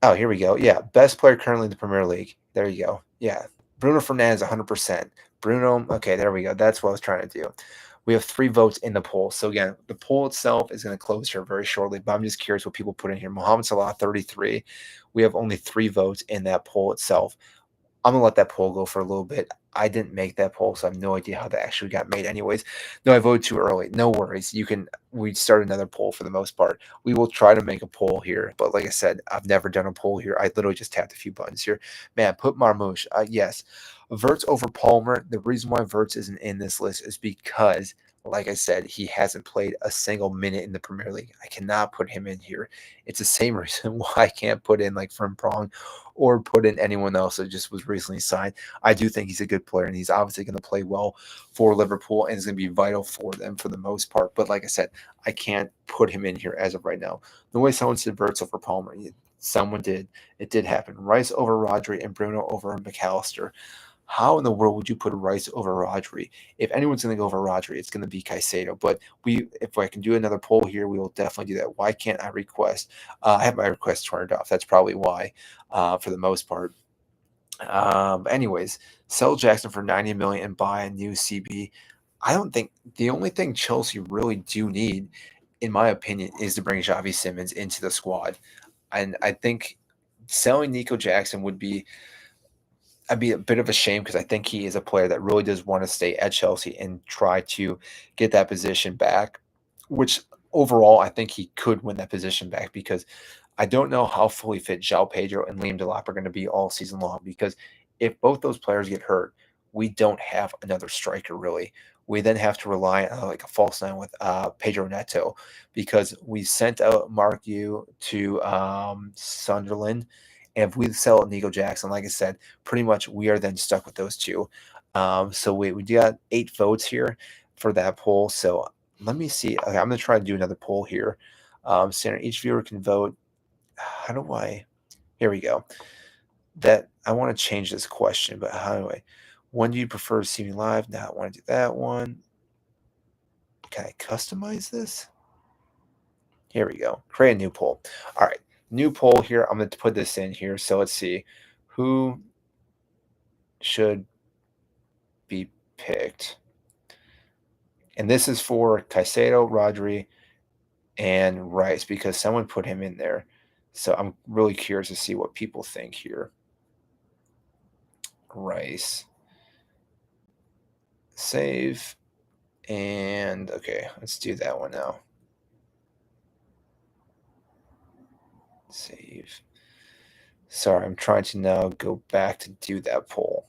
Oh, here we go. Yeah, best player currently in the Premier League. There you go. Yeah, Bruno Fernandes, 100%. Bruno, okay, there we go. That's what I was trying to do. We have 3 votes in the poll. So again, the poll itself is going to close here very shortly, but I'm just curious what people put in here. Mohamed Salah, 33. We have only 3 votes in that poll itself. I'm going to let that poll go for a little bit. I didn't make that poll, so I have no idea how that actually got made. Anyways, no, I voted too early. No worries. We start another poll for the most part. We will try to make a poll here, but like I said, I've never done a poll here. I literally just tapped a few buttons here. Man, put Marmouche. Yes, Verts over Palmer. The reason why Verts isn't in this list is because, like I said, he hasn't played a single minute in the Premier League. I cannot put him in here. It's the same reason why I can't put in like Frimpong or put in anyone else that just was recently signed. I do think he's a good player, and he's obviously going to play well for Liverpool and is going to be vital for them for the most part. But like I said, I can't put him in here as of right now. The way someone said Verts over Palmer, someone did. It did happen. Rice over Rodri and Bruno over McAllister. How in the world would you put Rice over Rodri? If anyone's going to go over Rodri, it's going to be Caicedo. But if I can do another poll here, we will definitely do that. Why can't I request? I have my request turned off. That's probably why, for the most part. Anyways, sell Jackson for 90 million and buy a new CB. I don't think the only thing Chelsea really do need, in my opinion, is to bring Xavi Simons into the squad. And I think selling Nico Jackson would be I'd be a bit of a shame because I think he is a player that really does want to stay at Chelsea and try to get that position back, which overall I think he could win that position back because I don't know how fully fit João Pedro and Liam Delap are going to be all season long because if both those players get hurt, we don't have another striker really. We then have to rely on like a false nine with Pedro Neto because we sent out Mark Yu to Sunderland. And if we sell Nico Jackson, like I said, pretty much we are then stuck with those two. So we got 8 votes here for that poll. So let me see. Okay, I'm going to try to do another poll here. So each viewer can vote. How do I? Here we go. That I want to change this question, but how do I? When do you prefer to see me live? Now I want to do that one. Can I customize this? Here we go. Create a new poll. All right. New poll here. I'm going to put this in here. So let's see. Who should be picked? And this is for Caicedo, Rodri, and Rice because someone put him in there. So I'm really curious to see what people think here. Rice. Save. And okay, let's do that one now. Save. Sorry, I'm trying to now go back to do that poll.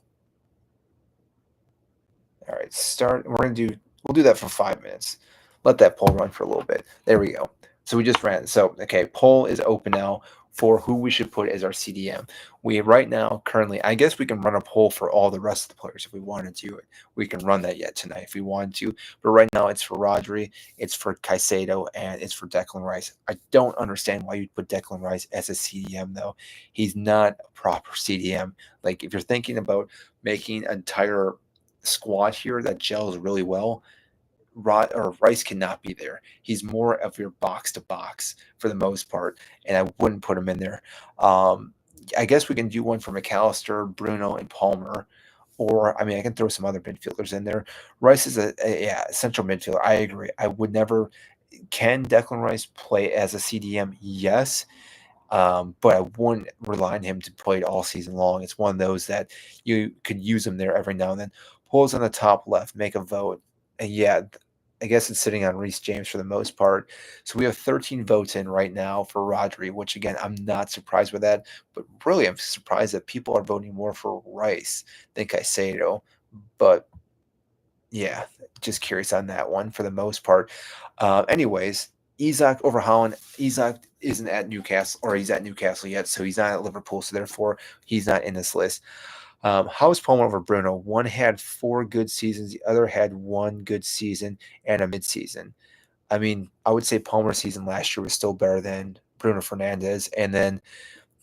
All right, start. We'll do that for 5 minutes. Let that poll run for a little bit. There we go. So we just ran. So, okay, poll is open now for who we should put as our CDM. We right now, currently, I guess we can run a poll for all the rest of the players if we wanted to. We can run that yet tonight if we wanted to. But right now it's for Rodri, it's for Caicedo, and it's for Declan Rice. I don't understand why you'd put Declan Rice as a CDM, though. He's not a proper CDM. Like, if you're thinking about making an entire squad here that gels really well, Rice cannot be there. He's more of your box to box for the most part, and I wouldn't put him in there. I guess we can do one for McAllister, Bruno, and Palmer, or I mean, I can throw some other midfielders in there. Rice is a central midfielder. I agree. I would never. Can Declan Rice play as a CDM? Yes. But I wouldn't rely on him to play it all season long. It's one of those that you could use him there every now and then. Pulls on the top left, make a vote. And yeah, I guess it's sitting on Reece James for the most part. So we have 13 votes in right now for Rodri, which again, I'm not surprised with that. But really, I'm surprised that people are voting more for Rice than Caicedo. But yeah, just curious on that one for the most part. Anyways, Isak over Holland. Isak isn't at Newcastle, or he's at Newcastle yet, so he's not at Liverpool, so therefore he's not in this list. How is Palmer over Bruno? One had 4 good seasons, the other had 1 good season and a mid-season. I mean, I would say Palmer's season last year was still better than Bruno Fernandes, and then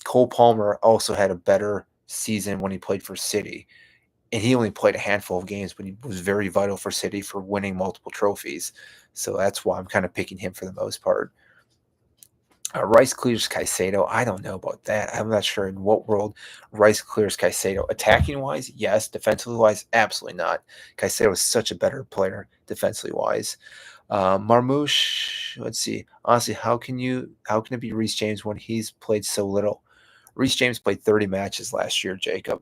Cole Palmer also had a better season when he played for City. And he only played a handful of games, but he was very vital for City for winning multiple trophies. So that's why I'm kind of picking him for the most part. Rice clears Caicedo. I don't know about that. I'm not sure in what world Rice clears Caicedo. Attacking wise, yes. Defensively wise, absolutely not. Caicedo is such a better player defensively wise. Marmouche, let's see. Honestly, how can it be Reece James when he's played so little? Reece James played 30 matches last year, Jacob.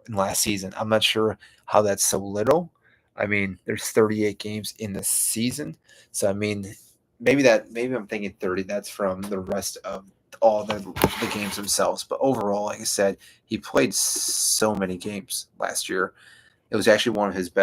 in last season. I'm not sure how that's so little. I mean, there's 38 games in the season. So I mean, maybe I'm thinking 30. That's from the rest of all the games themselves. But overall, like I said, he played so many games last year. It was actually one of his best